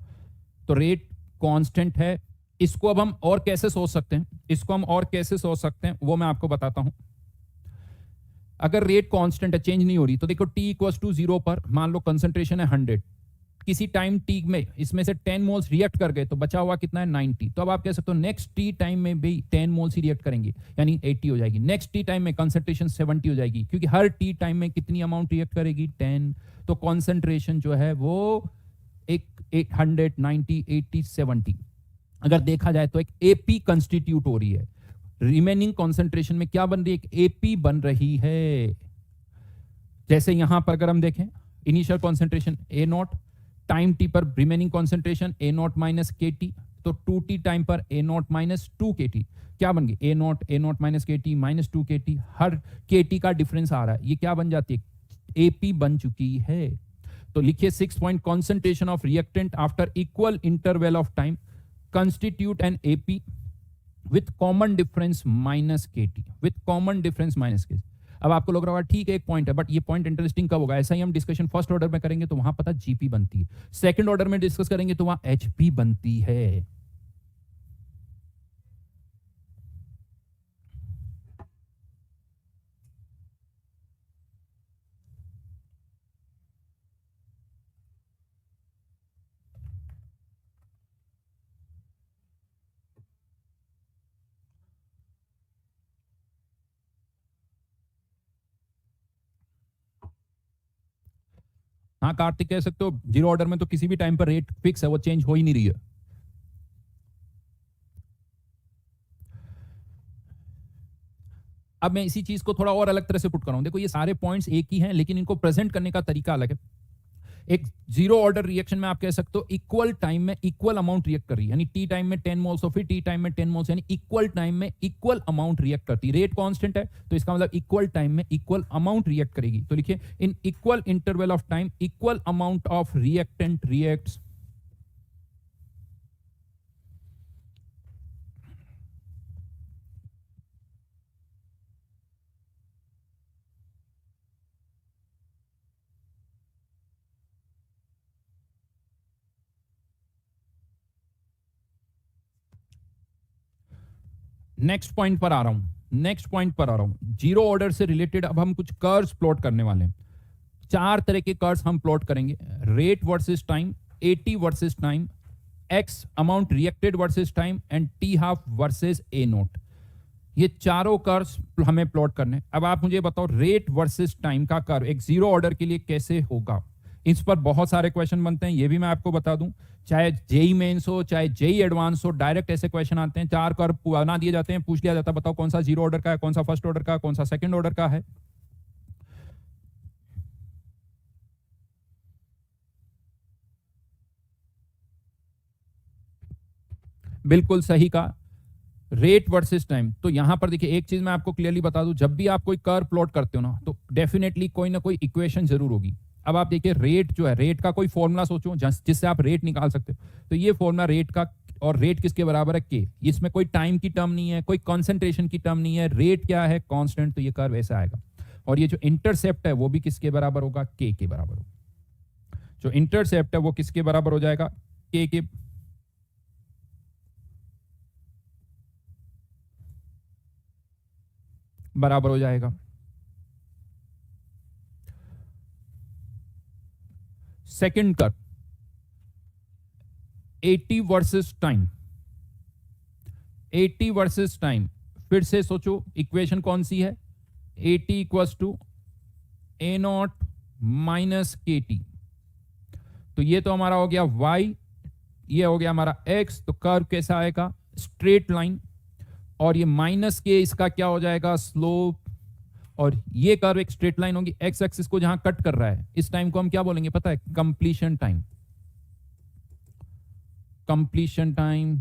तो रेट कांस्टेंट है, इसको अब हम और कैसे सोच सकते हैं, इसको हम और कैसे सोच सकते हैं वो मैं आपको बताता हूं। अगर रेट कांस्टेंट है, चेंज नहीं हो रही, तो देखो t इक्वल्स टू 0 पर मान लो कंसंट्रेशन है 100, किसी टाइम t में इसमें से 10 मोल्स रिएक्ट कर गए तो बचा हुआ कितना है 90। तो अब आप कह सकते हो नेक्स्ट t टाइम में भी 10 मोल्स ही रिएक्ट करेंगे, यानी 80 हो जाएगी। नेक्स्ट t टाइम में कंसंट्रेशन 70 हो जाएगी, क्योंकि हर t टाइम में कितनी अमाउंट रिएक्ट करेगी 10। तो कॉन्सेंट्रेशन जो है वो एक 100, 90, 80, 70 अगर देखा जाए तो एक एपी कंस्टिट्यूट हो रही है। रिमेनिंग कॉन्सेंट्रेशन में क्या बन रही है, एक एपी बन रही है। जैसे यहां पर अगर हम देखें, initial concentration A naught, time T पर remaining concentration A naught minus K T, तो 2t टाइम पर ए नॉट माइनस 2 के टी क्या बन गई, ए naught minus K T minus 2 के टी, हर के टी का डिफरेंस आ रहा है, ये क्या बन जाती है, एपी बन चुकी है। तो लिखिए 6 point concentration of reactant after equal interval of time constitute an AP with common difference minus KT, with common difference minus KT। अब आपको लग रहा होगा ठीक है एक पॉइंट है, बट ये पॉइंट इंटरेस्टिंग कब होगा, ऐसा ही हम डिस्कशन फर्स्ट ऑर्डर में करेंगे तो वहां पता जीपी बनती है, सेकंड ऑर्डर में डिस्कस करेंगे तो वहां एचपी बनती है। हाँ कार्तिक कह सकते हो, जीरो ऑर्डर में तो किसी भी टाइम पर रेट फिक्स है, वो चेंज हो ही नहीं रही है। अब मैं इसी चीज को थोड़ा और अलग तरह से पुट कर रहा हूं। देखो ये सारे पॉइंट्स एक ही हैं, लेकिन इनको प्रेजेंट करने का तरीका अलग है। एक जीरो ऑर्डर रिएक्शन में आप कह सकते हो इक्वल टाइम में इक्वल अमाउंट रिएक्ट कर रही है, यानी टी टाइम में 10 मोल्स और फिर टी टाइम में 10 मोल्स, यानी इक्वल टाइम में इक्वल अमाउंट रिएक्ट करती है। रेट कांस्टेंट है तो इसका मतलब इक्वल टाइम में इक्वल अमाउंट रिएक्ट करेगी। तो लिखिए in equal interval of time equal amount of reactant reacts next point पर आ रहा हूं, जीरो ऑर्डर से रिलेटेड अब हम कुछ कर्व्स प्लॉट करने वाले हैं। 4 तरह के कर्व्स हम प्लॉट करेंगे, rate versus time, eighty versus time, x amount reacted versus time and T half versus A note. ये चारों कर्व्स हमें प्लॉट करने। अब आप मुझे बताओ रेट वर्सेस टाइम का कर्व एक जीरो ऑर्डर के लिए कैसे होगा। इस पर बहुत सारे क्वेश्चन बनते हैं, ये भी मैं आपको बता दूं, चाहे जेई मेंस हो चाहे जेई एडवांस हो, डायरेक्ट ऐसे क्वेश्चन आते हैं। 4 कर्व बना दिए जाते हैं, पूछ लिया जाता है बताओ कौन सा जीरो ऑर्डर का है, कौन सा फर्स्ट ऑर्डर का, कौन सा सेकंड ऑर्डर का है। बिल्कुल सही कहा, रेट वर्सेस टाइम। तो यहां पर देखिए एक चीज मैं आपको क्लियरली बता दूं, जब भी आप कोई कर्व प्लॉट करते हो ना तो डेफिनेटली कोई ना कोई इक्वेशन जरूर होगी। अब आप देखिए रेट जो है, रेट का कोई फॉर्मूला सोचो जिससे आप रेट निकाल सकते हो, तो ये फॉर्मूला रेट का, और रेट किसके बराबर है के। इसमें कोई टाइम की टर्म नहीं है, कोई कॉन्सेंट्रेशन की टर्म नहीं है, रेट क्या है कांस्टेंट, तो ये कर्व ऐसा आएगा। और ये जो इंटरसेप्ट है वो भी किसके बराबर होगा, के बराबर होगा। जो इंटरसेप्ट है वो किसके बराबर हो जाएगा, के बराबर हो जाएगा। Second curve 80 versus time, 80 versus time, फिर से सोचो इक्वेशन कौन सी है, AT equals to A0 minus KT। तो ये तो हमारा हो गया y, ये हो गया हमारा x। तो कर्व कैसा आएगा, स्ट्रेट लाइन, और ये माइनस के इसका क्या हो जाएगा, स्लोप। और ये कर्व एक स्ट्रेट लाइन होगी, x एक्सिस को जहां कट कर रहा है, इस टाइम को हम क्या बोलेंगे पता है, completion time. Completion time.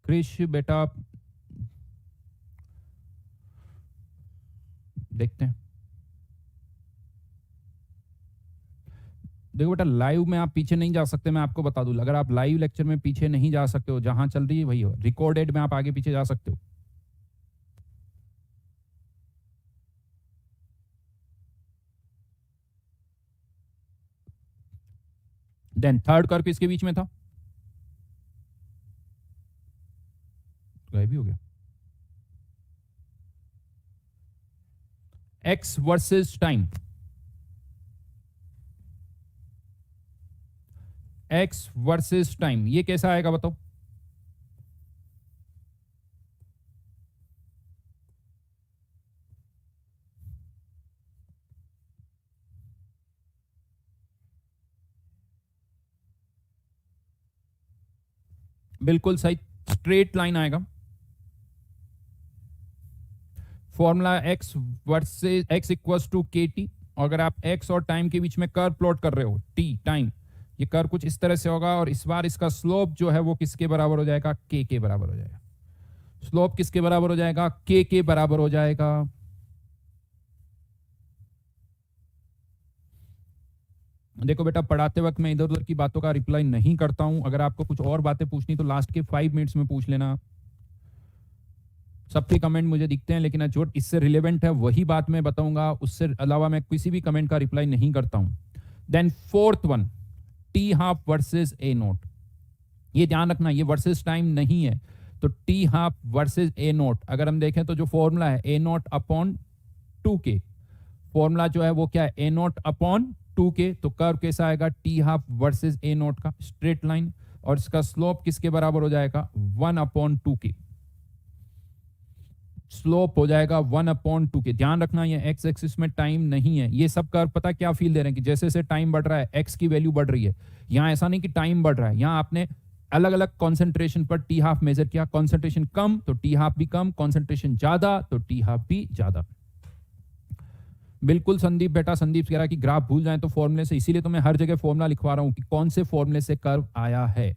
Krish बेटा देखते हैं। देखो बेटा लाइव में आप पीछे नहीं जा सकते, मैं आपको बता दूं। अगर आप लाइव लेक्चर में पीछे नहीं जा सकते हो, जहां चल रही है वही हो, रिकॉर्डेड में आप आगे पीछे जा सकते हो। देन थर्ड कर्व किसके बीच में था, गायब ही हो गया। X versus time, X versus time, ये कैसा आएगा बताओ। बिल्कुल सही, स्ट्रेट लाइन आएगा। Formula X versus X equals to KT। अगर आप एक्स और टाइम के बीच में कर्व प्लॉट कर रहे हो, T टाइम, ये कर्व कुछ इस तरह से होगा, और इस बार इसका स्लोप जो है वो किसके बराबर हो जाएगा, K के बराबर हो जाएगा। स्लोप किसके बराबर हो जाएगा, K के बराबर हो जाएगा। देखो बेटा पढ़ाते वक्त मैं इधर उधर की बातों का रिप्लाई नहीं करता हूं। अगर आपको कुछ और बातें पूछनी तो लास्ट के 5 मिनट्स में पूछ लेना। सबके कमेंट मुझे दिखते हैं, लेकिन जो इससे रिलेवेंट है वही बात मैं बताऊंगा, उससे अलावा मैं किसी भी कमेंट का रिप्लाई नहीं करता हूं। Then fourth one, T half versus A0। ये ध्यान रखना, ये वर्सेस टाइम नहीं है। तो T हाफ वर्सेस A0 अगर हम देखें तो जो फॉर्मूला है A0 अपॉन 2K, फॉर्मूला जो है वो क्या है, A0 अपॉन 2K। तो कर्व कैसा आएगा, T हाफ वर्सेस A0 का स्ट्रेट लाइन, और इसका स्लोप किसके बराबर हो जाएगा, 1 अपॉन 2K। स्लोप हो जाएगा 1 अपॉन 2K। ध्यान रखना ये एक्स एक्सिस में टाइम नहीं है। ये सब कर्व पता क्या फील दे रहे हैं कि जैसे जैसे टाइम बढ़ रहा है एक्स की वैल्यू बढ़ रही है। यहां ऐसा नहीं कि टाइम बढ़ रहा है, यहां आपने अलग अलग कॉन्सेंट्रेशन पर T हाफ मेजर किया। कॉन्सेंट्रेशन कम तो T हाफ भी कम, कॉन्सेंट्रेशन ज्यादा तो T हाफ भी ज्यादा। बिल्कुल संदीप बेटा, संदीप कह रहा है कि ग्राफ भूल जाए तो फॉर्मूले से, इसीलिए तो मैं हर जगह फॉर्मूला लिखवा रहा हूं कि कौन से फॉर्मूले से कर्व आया है।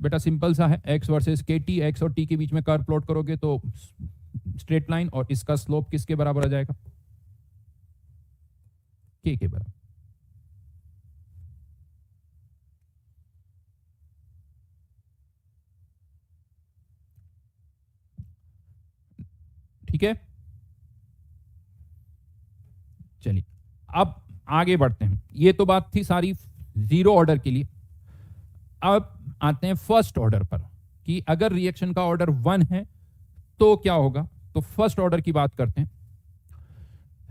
बेटा सिंपल सा है, एक्स वर्सेस KT, एक्स और T के बीच में कर्व प्लॉट करोगे तो स्ट्रेट लाइन, और इसका स्लोप किसके बराबर आ जाएगा, K के बराबर। ठीक है, चलिए अब आगे बढ़ते हैं। ये तो बात थी सारी जीरो ऑर्डर के लिए। अब आते हैं फर्स्ट ऑर्डर पर कि अगर रिएक्शन का ऑर्डर 1 है तो क्या होगा। तो फर्स्ट ऑर्डर की बात करते हैं।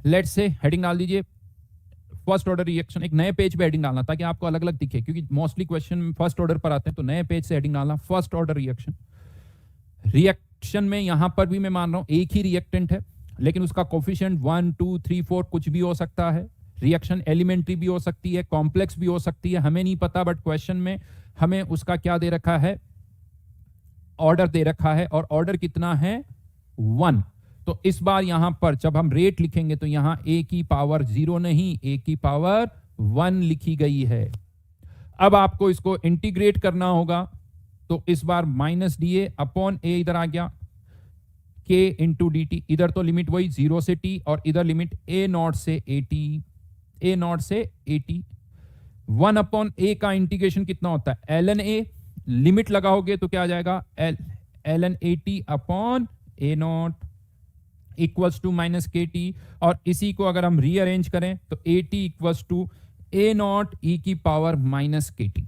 लेट्स से हेडिंग डाल दीजिए फर्स्ट ऑर्डर रिएक्शन। एक नए पेज पे हेडिंग डालना ताकि आपको अलग अलग दिखे, क्योंकि मोस्टली क्वेश्चन फर्स्ट ऑर्डर पर आते हैं, तो नए पेज से हेडिंग डालना फर्स्ट ऑर्डर रिएक्शन। रिएक्शन में यहां पर भी मैं मान रहा हूं एक ही रिएक्टेंट है, लेकिन उसका कोफिशिएंट 1 2 3 4 कुछ भी हो सकता है। रिएक्शन एलिमेंट्री भी हो सकती है, कॉम्प्लेक्स भी हो सकती है, हमें नहीं पता, बट क्वेश्चन में हमें उसका क्या दे रखा है, ऑर्डर दे रखा है, और ऑर्डर कितना है 1। तो इस बार यहां पर जब हम रेट लिखेंगे तो यहां a की पावर 0 नहीं, a की पावर 1 लिखी गई है। अब आपको इसको इंटीग्रेट करना होगा, तो इस बार माइनस DA अपॉन A इधर आ गया, K इंटू DT। इधर तो लिमिट वही 0 से T, और इधर लिमिट A0 से AT, A0 से AT। 1/a का इंटीग्रेशन कितना होता है, ln a, लिमिट लगाओगे तो क्या आ जाएगा, ln at upon a naught equals to minus K T, और इसी को अगर हम रीअरेंज करें तो A T equals to A naught E की power minus K T.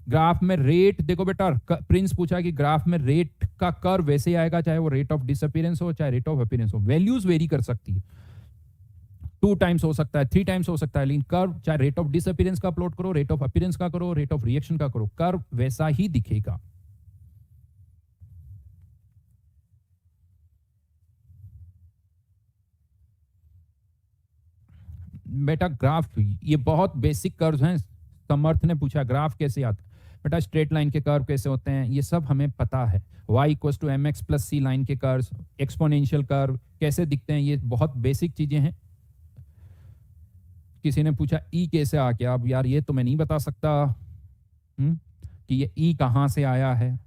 Graph में रेट देखो बेटा, प्रिंस पूछा कि ग्राफ में रेट का कर्व वैसे ही आएगा, चाहे वो रेट ऑफ डिसअपीयरेंस हो चाहे रेट ऑफ अपीयरेंस हो, वैल्यूज वेरी कर सकती है, 2 टाइम्स हो सकता है, 3 टाइम्स हो सकता है, लेकिन कर्व चाहे रेट ऑफ डिसअपीयरेंस का प्लॉट करो, रेट ऑफ अपीयरेंस का करो, रेट ऑफ रिएक्शन का करो, कर्व वैसा ही दिखेगा। बेटा ग्राफ ये बहुत बेसिक कर्व हैं, समर्थ ने पूछा ग्राफ कैसे आता है, बेटा स्ट्रेट लाइन के कर्व कैसे होते हैं ये सब हमें पता है, y equals to M X plus C line के कर्व, एक्सपोनेंशियल कर्व कैसे दिखते हैं, ये बहुत बेसिक चीजें हैं। किसी ने पूछा ई कैसे आ गया, अब यार ये तो मैं नहीं बता सकता कि ये ई कहां से आया है,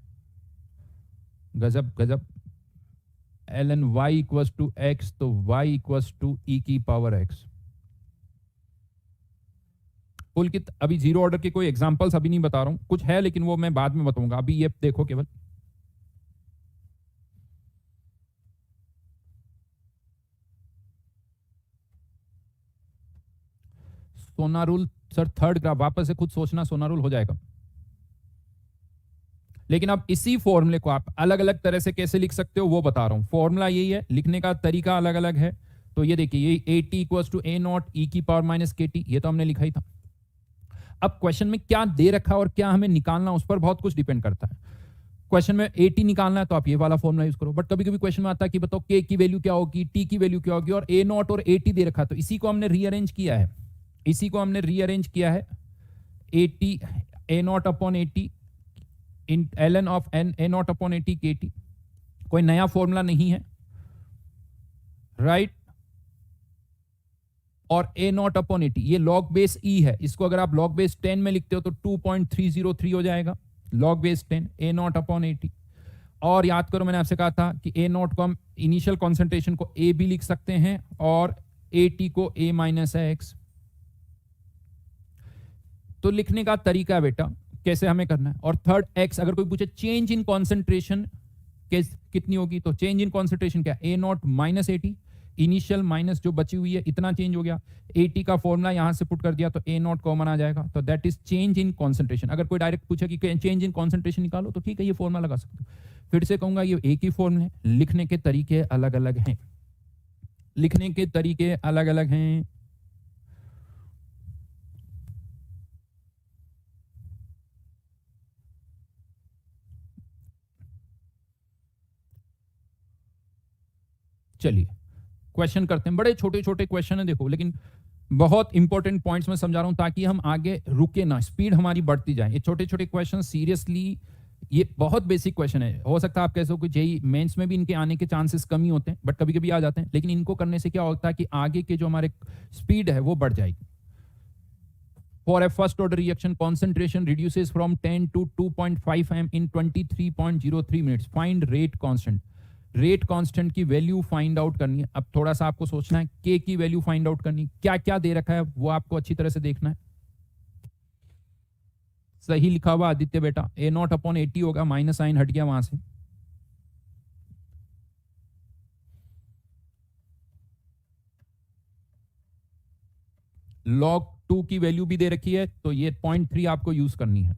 गजब गजब। ln y equals to X, तो y इक्वल्स टू ई की पावर एक्स। पुलकित अभी जीरो ऑर्डर के कोई एग्जांपल्स अभी नहीं बता रहा हूं, कुछ है लेकिन वो मैं बाद में बताऊंगा, अभी ये देखो केवल। सोनारूल सर थर्ड ग्राफ, वापस से खुद सोचना, सोनारूल हो जाएगा, लेकिन अब इसी फॉर्मूले को आप अलग अलग तरह से कैसे लिख सकते हो वो बता रहा हूं, फॉर्मूला यही है, लिखने का तरीका अलग अलग है। तो ये देखिए, ये A T equals to A naught E की पावर माइनस के टी, ये तो हमने लिखा ही था। अब क्वेश्चन में क्या दे रखा और क्या हमें निकालना, उस पर बहुत कुछ डिपेंड करता है। क्वेश्चन में ए टी निकालना है तो आप ये वाला फॉर्मूला यूज करो, बट कभी कभी क्वेश्चन में आता है कि बताओ के की वैल्यू क्या होगी, टी की वैल्यू क्या होगी, और ए नॉट और ए टी दे रखा, तो इसी को हमने रीअरेंज किया है, इसी को हमने रीअरेंज किया है, A T A naught upon A T in ln of N A naught upon A T K T, कोई नया फॉर्मूला नहीं है, राइट। और A naught upon A T ये लॉग बेस ई है, इसको अगर आप लॉग बेस 10 में लिखते हो तो 2.303 हो जाएगा, log base 10 A naught upon A T. और याद करो मैंने आपसे कहा था कि ए नॉट को हम इनिशियल कॉन्सेंट्रेशन को ए भी लिख सकते हैं और ए टी को ए माइनस एक्स। तो लिखने का तरीका है बेटा कैसे हमें करना है। और थर्ड एक्स, अगर कोई पूछे चेंज इन कॉन्सेंट्रेशन कितनी होगी, तो चेंज इन कॉन्सेंट्रेशन क्या, A naught minus A T, initial minus जो बची हुई है इतना चेंज हो गया, ए टी का फॉर्मूला यहां से पुट कर दिया तो ए नॉट कॉमन आ जाएगा, तो that is change in concentration. अगर कोई डायरेक्ट पूछे कि चेंज इन कॉन्सेंट्रेशन निकालो तो ठीक है, ये फॉर्मूला लगा सकते हो। फिर से कहूंगा ये एक ही फॉर्मूला है, लिखने के तरीके अलग अलग हैं, लिखने के तरीके अलग अलग हैं। चलिए क्वेश्चन करते हैं, बड़े छोटे छोटे क्वेश्चन है देखो, लेकिन बहुत इंपॉर्टेंट पॉइंट्स मैं समझा रहा हूं ताकि हम आगे रुके ना, स्पीड हमारी बढ़ती जाए। ये छोटे छोटे क्वेश्चन सीरियसली ये बहुत बेसिक क्वेश्चन है, हो सकता है आप कैसे हो कि जेई मेंस में भी इनके आने के चांसेस कम ही होते हैं, बट कभी कभी आ जाते हैं, लेकिन इनको करने से क्या होता है कि आगे के जो हमारे स्पीड है वो बढ़ जाएगी। For a first order reaction concentration reduces from 10 to 2.5 m in 23.03 minutes, find rate constant. Rate constant की वैल्यू फाइंड आउट करनी है। अब थोड़ा सा आपको सोचना है, के की वैल्यू फाइंड आउट करनी, क्या क्या दे रखा है वो आपको अच्छी तरह से देखना है। सही लिखा हुआ आदित्य बेटा, ए नॉट अपॉन 80 होगा, माइनस साइन हट गया वहां से। log 2 की वैल्यू भी दे रखी है, तो ये 0.3 आपको यूज करनी है।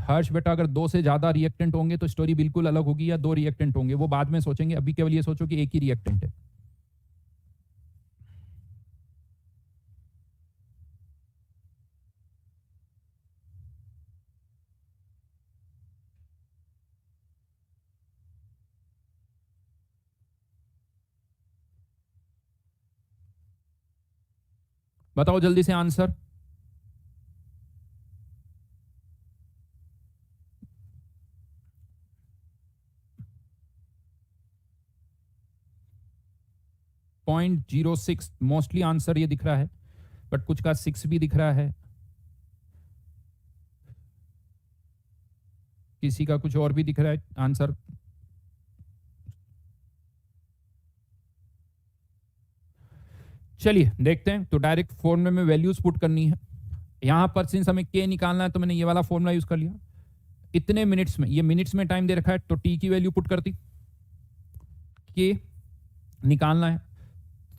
हर्ष बेटा अगर 2 से ज्यादा रिएक्टेंट होंगे तो स्टोरी बिल्कुल अलग होगी, या 2 रिएक्टेंट होंगे वो बाद में सोचेंगे, अभी केवल ये सोचो कि एक ही रिएक्टेंट है। बताओ जल्दी से आंसर। .06 मोस्टली आंसर ये दिख रहा है, बट कुछ का 6 भी दिख रहा है, किसी का कुछ और भी दिख रहा है आंसर। चलिए देखते हैं। तो डायरेक्ट फॉर्मूले में वैल्यूज पुट करनी है। यहां पर सिंस हमें के निकालना है तो मैंने ये वाला फॉर्मूला यूज कर लिया। इतने मिनट्स में, ये मिनट्स में टाइम दे रखा है तो टी की वैल्यू पुट कर दी, के निकालना है।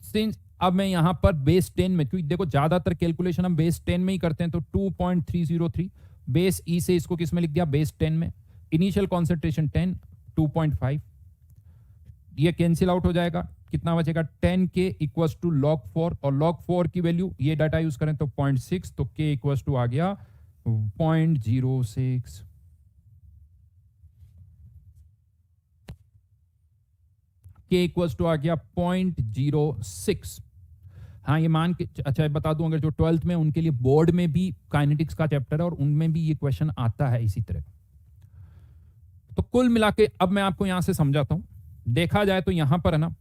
सिंस अब मैं यहां पर बेस 10 में, क्योंकि देखो ज्यादातर कैलकुलेशन हम बेस 10 में ही करते हैं, तो 2.303 बेस ई से इसको किस में लिख दिया, बेस 10 में। इनिशियल कॉन्सेंट्रेशन 10, 2.5, ये कैंसिल आउट हो जाएगा। कितना बचेगा, 10 के इक्वल्स टू log 4, और log 4 की वैल्यू ये डाटा यूज करें तो 0.6, तो के इक्वल्स टू आ गया 0.06। के इक्वल्स टू आ गया 0.06। हाँ ये मान के अच्छा बता दूं, अगर जो 12th में उनके लिए बोर्ड में भी काइनेटिक्स का चैप्टर है और उनमें भी ये क्वेश्चन आता है इसी तरह। तो कुल मिला के अब मैं आपको यहां से समझाता हूं। देखा जाए तो यहां पर है ना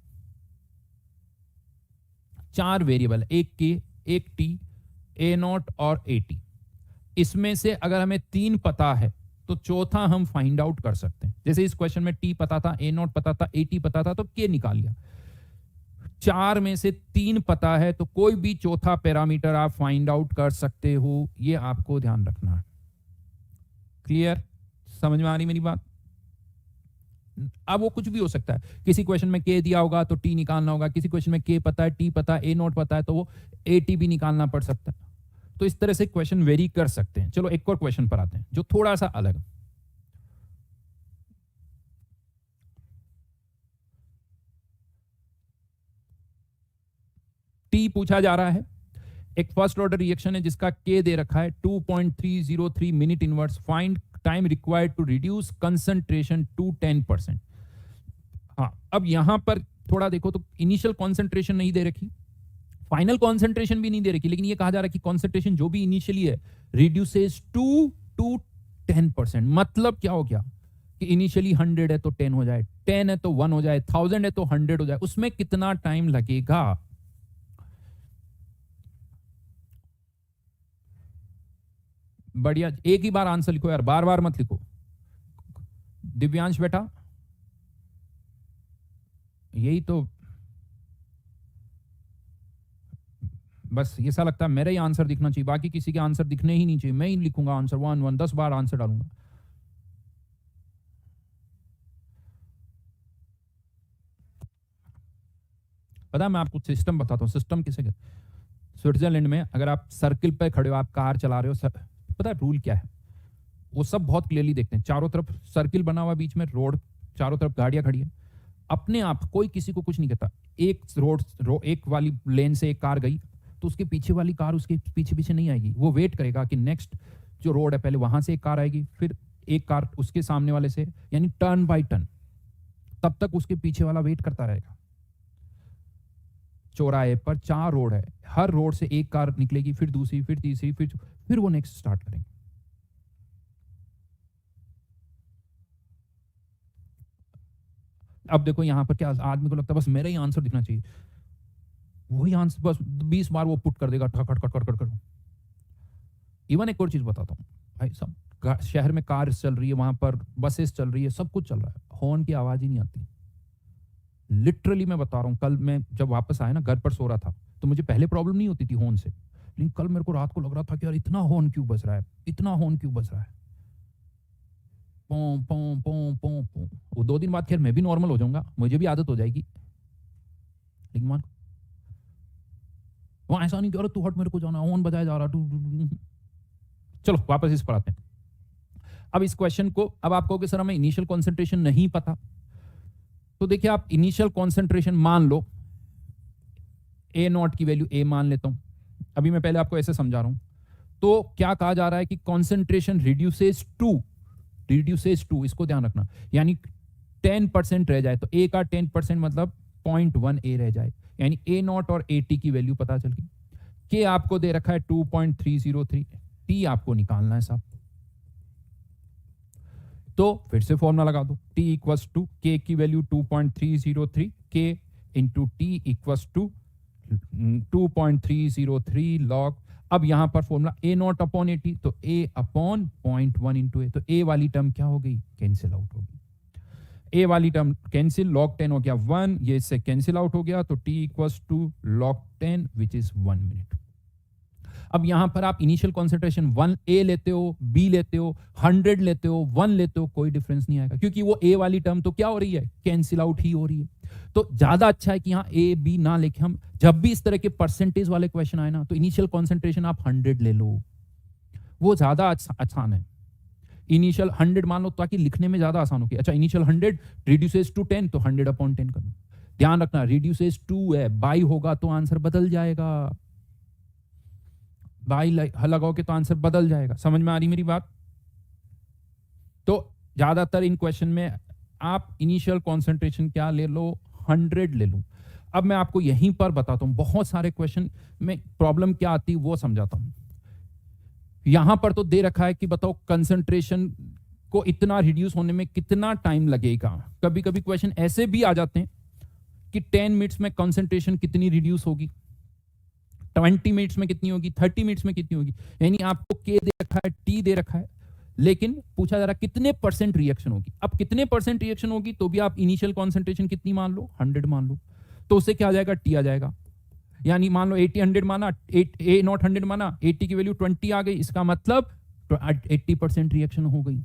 4 वेरिएबल, एक के, एक टी, ए नॉट और ए टी। इसमें से अगर हमें 3 पता है तो चौथा हम फाइंड आउट कर सकते हैं। जैसे इस क्वेश्चन में टी पता था, ए नॉट पता था, ए टी पता था, तो के निकाल लिया। 4 में से 3 पता है तो कोई भी चौथा पैरामीटर आप फाइंड आउट कर सकते हो, ये आपको ध्यान रखना है। क्लियर, समझ में आ रही मेरी बात? अब वो कुछ भी हो सकता है। किसी क्वेश्चन में के दिया होगा तो टी निकालना होगा, किसी क्वेश्चन में के पता है, टी पता है, ए नॉट पता है तो वो ए टी भी निकालना पड़ सकता है। तो इस तरह से क्वेश्चन वेरी कर सकते हैं। चलो एक और क्वेश्चन पर आते हैं जो थोड़ा सा अलग है। टी पूछा जा रहा है, एक फर्स्ट ऑर्डर रिएक्शन है जिसका के दे रखा है 2.303 minute inverse, find time required to reduce concentration to 10%। हाँ अब यहां पर थोड़ा देखो तो इनिशियल कॉन्सेंट्रेशन नहीं दे रखी, फाइनल कॉन्सेंट्रेशन भी नहीं दे रखी, लेकिन ये कहा जा रहा है कि कॉन्सेंट्रेशन जो भी इनिशियली है रिड्यूसेस टू 10%। मतलब क्या हो गया कि इनिशियली 100 है तो 10 हो जाए, 10 है तो 1 हो जाए, 1000 है तो 100 हो जाए। उसमें कितना टाइम लगेगा? बढ़िया, एक ही बार आंसर लिखो यार, बार बार मत लिखो। दिव्यांश बेटा, यही तो बस ये सा लगता है मेरा ही आंसर दिखना चाहिए, बाकी किसी के आंसर दिखने ही नहीं चाहिए। मैं ही लिखूंगा आंसर 1 1, 10 बार आंसर डालूंगा। पता है मैं आपको सिस्टम बताता हूँ, सिस्टम किसे कहते हैं। स्विट्जरलैंड में अगर आप सर्किल पे खड़े हो, आप कार चला रहे हो, पता है रूल क्या है? वो सब बहुत क्लियरली देखते हैं। चारों तरफ सर्किल बना हुआ, बीच में रोड, चारों तरफ गाड़ियां खड़ी है, अपने आप कोई किसी को कुछ नहीं कहता। एक एक वाली लेन से एक कार गई तो उसके पीछे वाली कार उसके पीछे पीछे नहीं आएगी, वो वेट करेगा कि नेक्स्ट जो रोड है पहले वहां से एक कार आएगी, फिर एक कार उसके सामने वाले से, यानी टर्न बाय टर्न। तब तक उसके पीछे वाला वेट करता रहेगा। चौराहे पर 4 रोड है, हर रोड से एक कार निकलेगी, फिर दूसरी, फिर तीसरी, फिर वो नेक्स्ट स्टार्ट करेंगे। अब देखो यहां पर क्या आदमी को लगता है बस मेरा ही आंसर दिखना चाहिए, वही आंसर बस 20 बार वो पुट कर देगा, ठक खट खट खट। इवन एक और चीज बताता हूँ भाई साहब, शहर में कार चल रही है, वहां पर बसेस चल रही है, सब कुछ चल रहा है, हॉर्न की आवाज ही नहीं आती। लिटरली मैं बता रहा हूँ, कल मैं जब वापस आया ना, घर पर सो रहा था, तो मुझे पहले प्रॉब्लम नहीं होती थी हॉर्न से, लेकिन कल मेरे को रात को लग रहा था कि यार इतना हॉर्न क्यों बज रहा है, इतना हॉर्न क्यों बज रहा है, पों पों पों पों पों। वो 2 दिन बाद खैर मैं भी नॉर्मल हो जाऊंगा, मुझे भी आदत हो जाएगी, लेकिन मान वहां ऐसा नहीं कि अरे तू हट, मेरे को जाना, हॉर्न बजाया जा रहा। चलो वापस इस पर आते हैं। अब इस क्वेश्चन को, अब आप कहोगे सर हमें इनिशियल कॉन्सेंट्रेशन नहीं पता, तो देखिए आप इनिशियल कॉन्सेंट्रेशन मान लो, ए नॉट की वैल्यू ए मान लेता हूं, अभी मैं पहले आपको ऐसे समझा रहा हूं। तो क्या कहा जा रहा है कि कॉन्सेंट्रेशन रिड्यूसेस टू, इसको ध्यान रखना, यानी 10% रह जाए, तो ए का 10% मतलब 0.1 ए रह जाए, यानी ए नॉट और ए टी की वैल्यू पता चल गई। के आपको दे रखा है 2.303, टी आपको निकालना है साहब। तो फिर से फॉर्मूला लगा दो, टी इक्वल्स टू के की value 2.303, K into T equals to 2.303 log. अब यहां पर formula A naught upon A T, तो ए अपॉन 0.1 इंटू ए, तो ए वाली टर्म क्या हो गई, कैंसिल आउट होगी। ए वाली टर्म कैंसिल, log 10 हो गया 1, ये इससे कैंसिल आउट हो गया, तो t equals to log 10 which is 1 minute. अब यहां पर आप इनिशियल कॉन्सेंट्रेशन 1 ए लेते हो, बी लेते हो, 100 लेते हो, 1 लेते हो, कोई डिफरेंस नहीं आएगा, क्योंकि वो ए वाली टर्म तो क्या हो रही है, कैंसिल आउट ही हो रही है। तो ज्यादा अच्छा है कि यहाँ ए बी ना लेके हम जब भी इस तरह के परसेंटेज वाले क्वेश्चन आए ना, तो इनिशियल कॉन्सेंट्रेशन आप 100 ले लो, वो ज्यादा आसान है। इनिशियल 100 मान लो ताकि लिखने में ज्यादा आसान हो। अच्छा, इनिशियल 100 रिड्यूसेस टू 10, तो 100/10 कर लो। ध्यान रखना, रिड्यूसेस टू है, बाई होगा तो आंसर बदल जाएगा, बाई लगाओगे तो आंसर बदल जाएगा। समझ में आ रही मेरी बात? तो ज्यादातर इन क्वेश्चन में आप इनिशियल कॉन्सेंट्रेशन क्या ले लो, 100 ले लो। अब मैं आपको यहीं पर बताता हूं, बहुत सारे क्वेश्चन में प्रॉब्लम क्या आती है वो समझाता हूं। यहां पर तो दे रखा है कि बताओ कंसंट्रेशन को इतना रिड्यूस होने में कितना टाइम लगेगा। कभी कभी क्वेश्चन ऐसे भी आ जाते हैं कि 10 मिनट्स में कंसंट्रेशन कितनी रिड्यूस होगी, 20 मिनट्स में कितनी होगी, 30 मिनट्स में कितनी होगी। यानी आपको के दे रखा है, टी दे रखा है, लेकिन पूछा जा रहा है कितने परसेंट रिएक्शन होगी। अब कितने परसेंट रिएक्शन होगी तो भी आप इनिशियल कॉन्सेंट्रेशन कितनी मान लो, 100 मान लो, तो उससे क्या आ जाएगा, टी आ जाएगा। यानी मान लो 80 100 माना, ए नॉट 100 माना, 80 की वैल्यू 20 आ गई, इसका मतलब 80% रिएक्शन हो गई।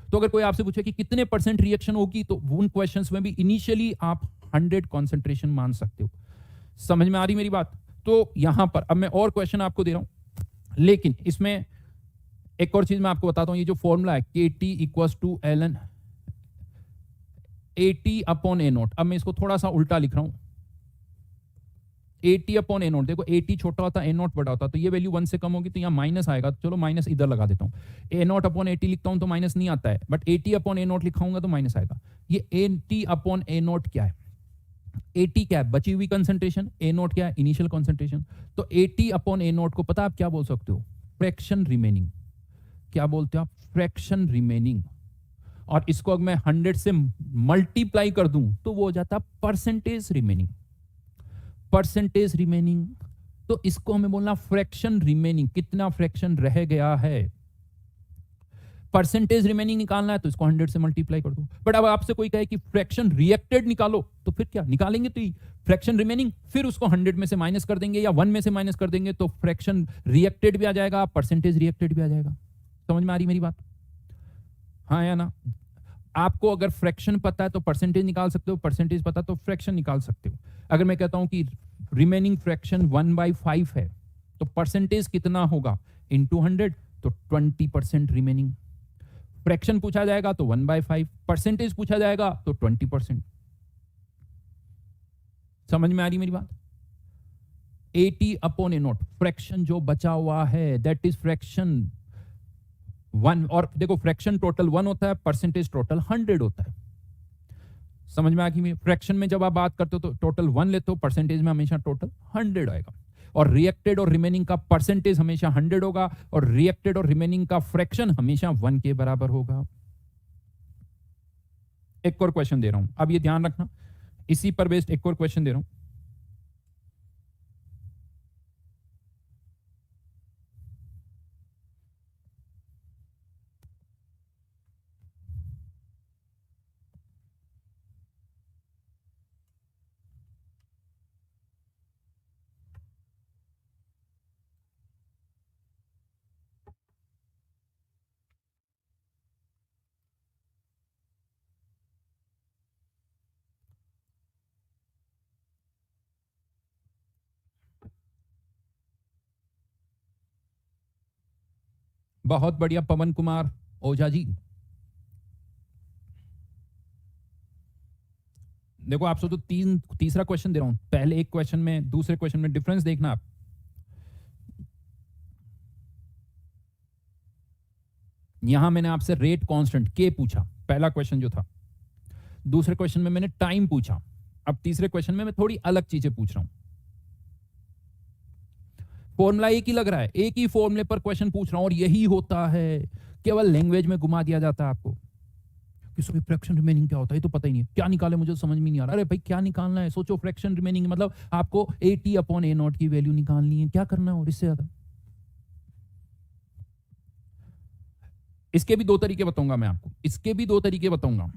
तो अगर कोई आपसे पूछे कि कितने परसेंट रिएक्शन होगी, तो उन क्वेश्चंस में भी इनिशियली आप 100 कॉन्सेंट्रेशन मान सकते हो। समझ में आ रही मेरी बात? तो यहां पर अब मैं और क्वेश्चन आपको दे रहा हूं, लेकिन इसमें एक और चीज मैं आपको बताता हूं। ये जो फॉर्मूला है के T equals to ln AT/A0, अब मैं इसको थोड़ा सा उल्टा लिख रहा हूं, AT/A0। देखो AT छोटा होता है, A0 बड़ा होता है, तो ये वैल्यू 1 से कम होगी तो यहाँ माइनस आएगा। चलो माइनस इधर लगा देता हूँ, A0/AT लिखता हूं तो माइनस नहीं आता है, बट AT/A0 लिखाऊंगा तो माइनस आएगा। ये AT/A0 क्या है? AT क्या है, बची हुई कंसंट्रेशन, A0 क्या है, इनिशियल कंसंट्रेशन। तो AT/A0 को पता आप क्या बोल सकते हो, फ्रैक्शन रिमेनिंग। क्या बोलते हो आप, फ्रैक्शन रिमेनिंग। और इसको अगर मैं 100 से मल्टीप्लाई कर दूं तो वो हो जाता परसेंटेज रिमेनिंग। परसेंटेज रिमेनिंग, तो इसको हमें बोलना फ्रैक्शन रिमेनिंग, कितना फ्रैक्शन रह गया है। परसेंटेज रिमेनिंग निकालना है तो इसको 100 से मल्टीप्लाई कर दो। बट अब आपसे कोई कहे कि फ्रैक्शन रिएक्टेड निकालो, तो फिर क्या निकालेंगे, तो फ्रैक्शन रिमेनिंग, फिर उसको 100 में से माइनस कर देंगे या 1 में से माइनस कर देंगे, तो फ्रैक्शन रिएक्टेड भी आ जाएगा, परसेंटेज रिएक्टेड भी आ जाएगा। समझ में आ रही मेरी बात? हाँ या ना? आपको अगर फ्रैक्शन पता है तो परसेंटेज निकाल सकते हो, परसेंटेज पता तो फ्रैक्शन निकाल सकते हो। अगर मैं कहता हूं कि रिमेनिंग फ्रैक्शन 1/5 है, तो परसेंटेज कितना होगा, इनटू 100, तो 20% रिमेनिंग। फ्रैक्शन पूछा जाएगा तो 1/5, परसेंटेज पूछा जाएगा तो 20%। समझ में आ रही मेरी बात? AT/A0, फ्रैक्शन जो बचा हुआ है, दैट इज फ्रैक्शन 1। और देखो फ्रैक्शन टोटल 1 होता है, परसेंटेज टोटल 100 होता है। समझ में आ गई? फ्रैक्शन में जब आप बात करते हो तो टोटल 1 लेते हो, परसेंटेज में हमेशा टोटल 100 आएगा। और रिएक्टेड और रिमेनिंग का परसेंटेज हमेशा 100 होगा, और रिएक्टेड और रिमेनिंग का फ्रैक्शन हमेशा 1 के बराबर होगा। एक और क्वेश्चन दे रहा हूं, अब ये ध्यान रखना, इसी पर बेस्ड एक और क्वेश्चन दे रहा हूं। बहुत बढ़िया पवन कुमार ओझा जी। देखो आपसे तो तीसरा क्वेश्चन दे रहा हूं, पहले एक क्वेश्चन में दूसरे क्वेश्चन में डिफरेंस देखना आप। यहां मैंने आपसे रेट कांस्टेंट के पूछा, पहला क्वेश्चन जो था। दूसरे क्वेश्चन में मैंने टाइम पूछा। अब तीसरे क्वेश्चन में मैं थोड़ी अलग चीजें पूछ रहा हूं। फॉर्मूला एक ही लग रहा है, एक ही फॉर्मूले पर क्वेश्चन पूछ रहा हूं, और यही होता है, केवल लैंग्वेज में घुमा दिया जाता है आपको कि सभी फ्रैक्शन रिमेनिंग क्या होता है, ये तो पता ही नहीं है, क्या निकाले मुझे तो समझ में नहीं आ रहा। अरे भाई क्या निकालना है, सोचो, फ्रैक्शन रिमेनिंग मतलब आपको AT/A0 की वैल्यू निकालनी है, क्या करना है और इससे ज्यादा। इसके भी दो तरीके बताऊंगा मैं आपको, इसके भी दो तरीके बताऊंगा।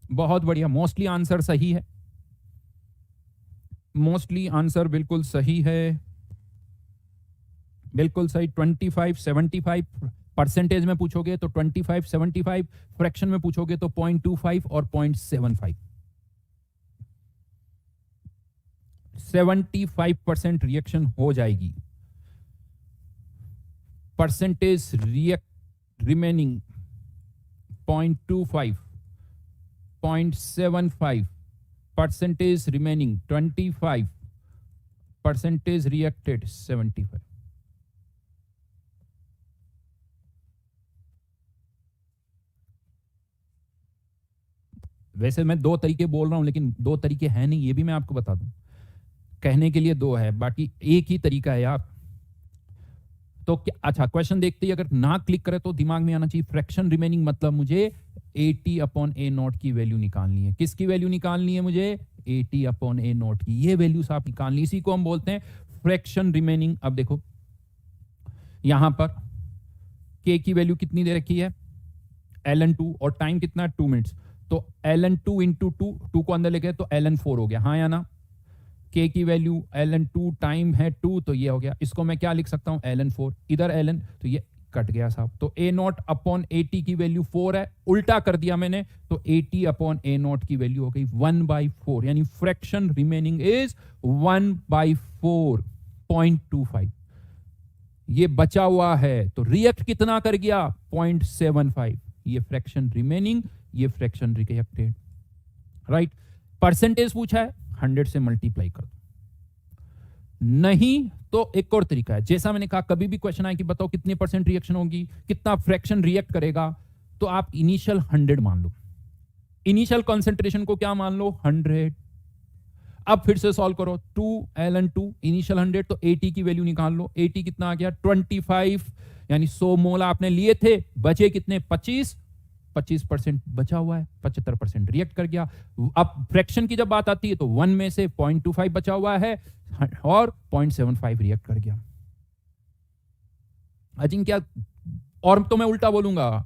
बहुत बढ़िया, मोस्टली आंसर सही है, मोस्टली आंसर बिल्कुल सही है, बिल्कुल सही। 25-75 परसेंटेज में पूछोगे तो 25-75, फ्रैक्शन में पूछोगे तो 0.25 और 0.75। 75% रिएक्शन हो जाएगी। Percentage remaining 0.25, 0.75, percentage remaining 25, percentage reacted 75। वैसे मैं दो तरीके बोल रहा हूं, लेकिन दो तरीके हैं नहीं, ये भी मैं आपको बता दूं। कहने के लिए दो है, बाकी एक ही तरीका है यार। तो क्या, अच्छा क्वेश्चन देखते ही अगर ना क्लिक करे तो दिमाग में आना चाहिए फ्रैक्शन रिमेनिंग मतलब मुझे 80/A0 की वैल्यू निकालनी है। किसकी वैल्यू निकालनी है मुझे? 80/A0 की। ये वैल्यूज आप निकालनी, इसी को हम बोलते हैं फ्रैक्शन रिमेनिंग। अब देखो यहां पर के की वैल्यू कितनी दे रखी है? ln2, और टाइम कितना है? 2 मिनट्स। तो ln2 इंटू 2 को अंदर लेके तो ln4 हो गया, हाँ या ना? k की वैल्यू ln2 टाइम है 2, तो ये हो गया। इसको मैं क्या लिख सकता हूं? ln4, इधर ln, तो ये कट गया साहब। तो A0/80 की वैल्यू 4 है, उल्टा कर दिया मैंने, तो 80/A0 की वैल्यू हो गई 1/4, यानी फ्रैक्शन रिमेनिंग इज 1/4, 0.25। ये बचा हुआ है, तो रिएक्ट कितना कर गया? 0.75। ये फ्रैक्शन रिमेनिंग, ये फ्रैक्शन रिएक्टेड, राइट। परसेंटेज पूछा है, 100 से मल्टीप्लाई कर दो। नहीं तो एक और तरीका है, जैसा मैंने कहा कभी भी क्वेश्चन आए कि बताओ कितने परसेंट रिएक्शन होगी, कितना फ्रैक्शन रिएक्ट करेगा, तो आप इनिशियल 100 मान लो, इनिशियल कॉन्सेंट्रेशन को क्या मान लो? 100। अब फिर से सॉल्व करो, 2 इनिशियल 100, तो 80 की वैल्यू निकाल लो। 80 कितना आ गया? 25, यानी 100 मोल आपने लिए थे, बचे कितने? 25। 25% बचा हुआ है, 75% रिएक्ट कर गया। अब फ्रैक्शन की जब बात आती है तो 1 में से 0.25 बचा हुआ है और 0.75 रिएक्ट कर गया। अजिंक्य, और तो मैं उल्टा बोलूंगा,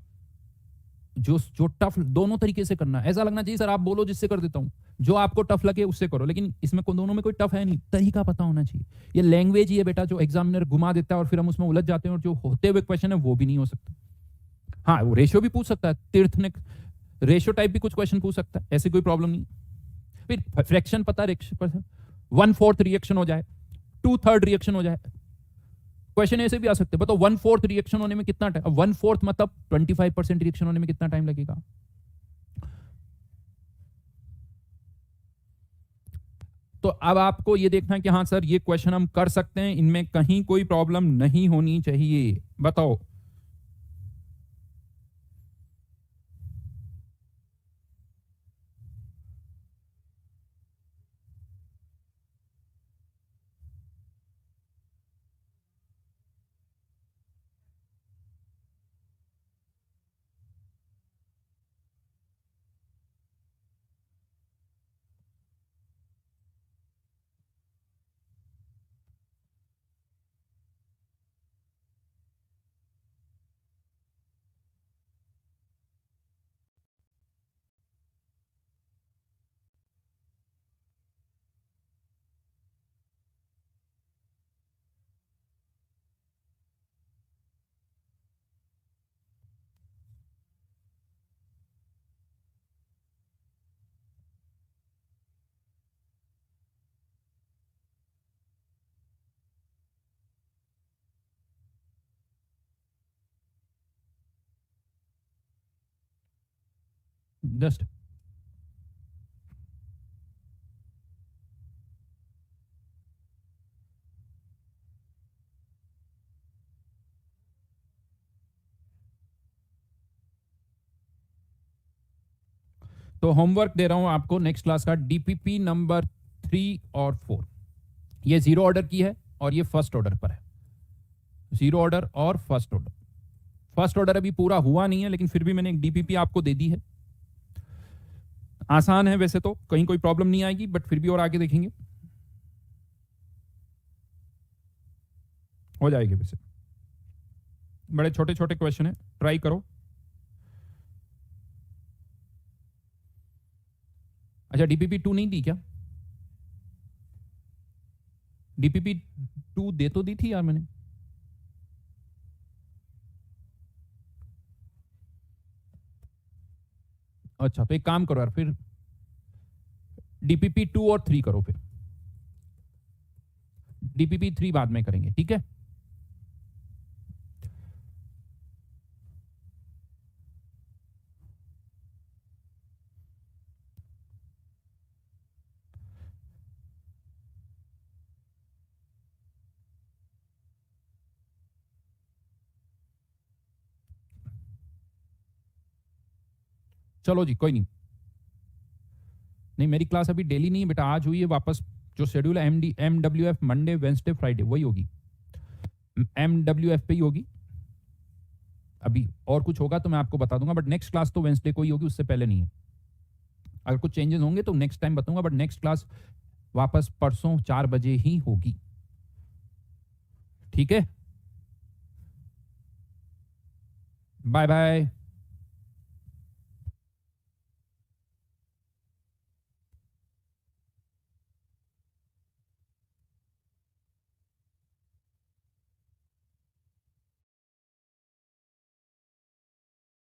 जो टफ, दोनों तरीके से करना। ऐसा लगना चाहिए सर आप बोलो जिससे कर देता हूं, जो आपको टफ लगे उससे करो, लेकिन इसमें दोनों में कोई टफ है नहीं, तरीका पता होना चाहिए। ये लैंग्वेज ही है बेटा जो एग्जामिनर घुमा देता है और फिर हम उसमें उलझ जाते हैं, और जो होते हुए क्वेश्चन है वो भी नहीं हो सकता। हाँ, वो रेशियो भी पूछ सकता है, तीर्थ ने रेशियो टाइप भी कुछ क्वेश्चन पूछ सकता है, ऐसी कोई प्रॉब्लम नहीं। फिर फ्रैक्शन पता, 1/4 रिएक्शन हो जाए, 2/3 रिएक्शन हो जाए, क्वेश्चन ऐसे भी आ सकते हैं, बताओ 1/4 रिएक्शन होने में कितना टाइम? 1/4 मतलब 25% रिएक्शन होने में कितना टाइम लगेगा? तो अब आपको ये देखना है कि हाँ सर ये क्वेश्चन हम कर सकते हैं, इनमें कहीं कोई प्रॉब्लम नहीं होनी चाहिए। बताओ। जस्ट तो होमवर्क दे रहा हूं आपको नेक्स्ट क्लास का, डीपीपी नंबर 3 और 4। ये जीरो ऑर्डर की है और ये फर्स्ट ऑर्डर पर है, जीरो ऑर्डर और फर्स्ट ऑर्डर। फर्स्ट ऑर्डर अभी पूरा हुआ नहीं है, लेकिन फिर भी मैंने एक डीपीपी आपको दे दी है। आसान है वैसे तो, कहीं कोई प्रॉब्लम नहीं आएगी, बट फिर भी और आगे देखेंगे, हो जाएगी। वैसे बड़े छोटे छोटे क्वेश्चन है, ट्राई करो। अच्छा डीपीपी 2 नहीं दी क्या? डीपीपी 2 दे तो दी थी यार मैंने। अच्छा तो एक काम करो यार, फिर डीपीपी 2 और 3 करो, फिर डीपीपी 3 बाद में करेंगे, ठीक है? चलो जी, कोई नहीं। नहीं, मेरी क्लास अभी डेली नहीं है बेटा, आज हुई है वापस। जो शेड्यूल है MWF मंडे वेंसडे फ्राइडे वही होगी, MWF पे ही होगी। अभी और कुछ होगा तो मैं आपको बता दूंगा, बट नेक्स्ट क्लास तो वेंसडे को ही होगी, उससे पहले नहीं है। अगर कुछ चेंजेस होंगे तो नेक्स्ट टाइम बताऊंगा, बट नेक्स्ट क्लास वापस परसों 4 बजे ही होगी, ठीक है? Bye bye.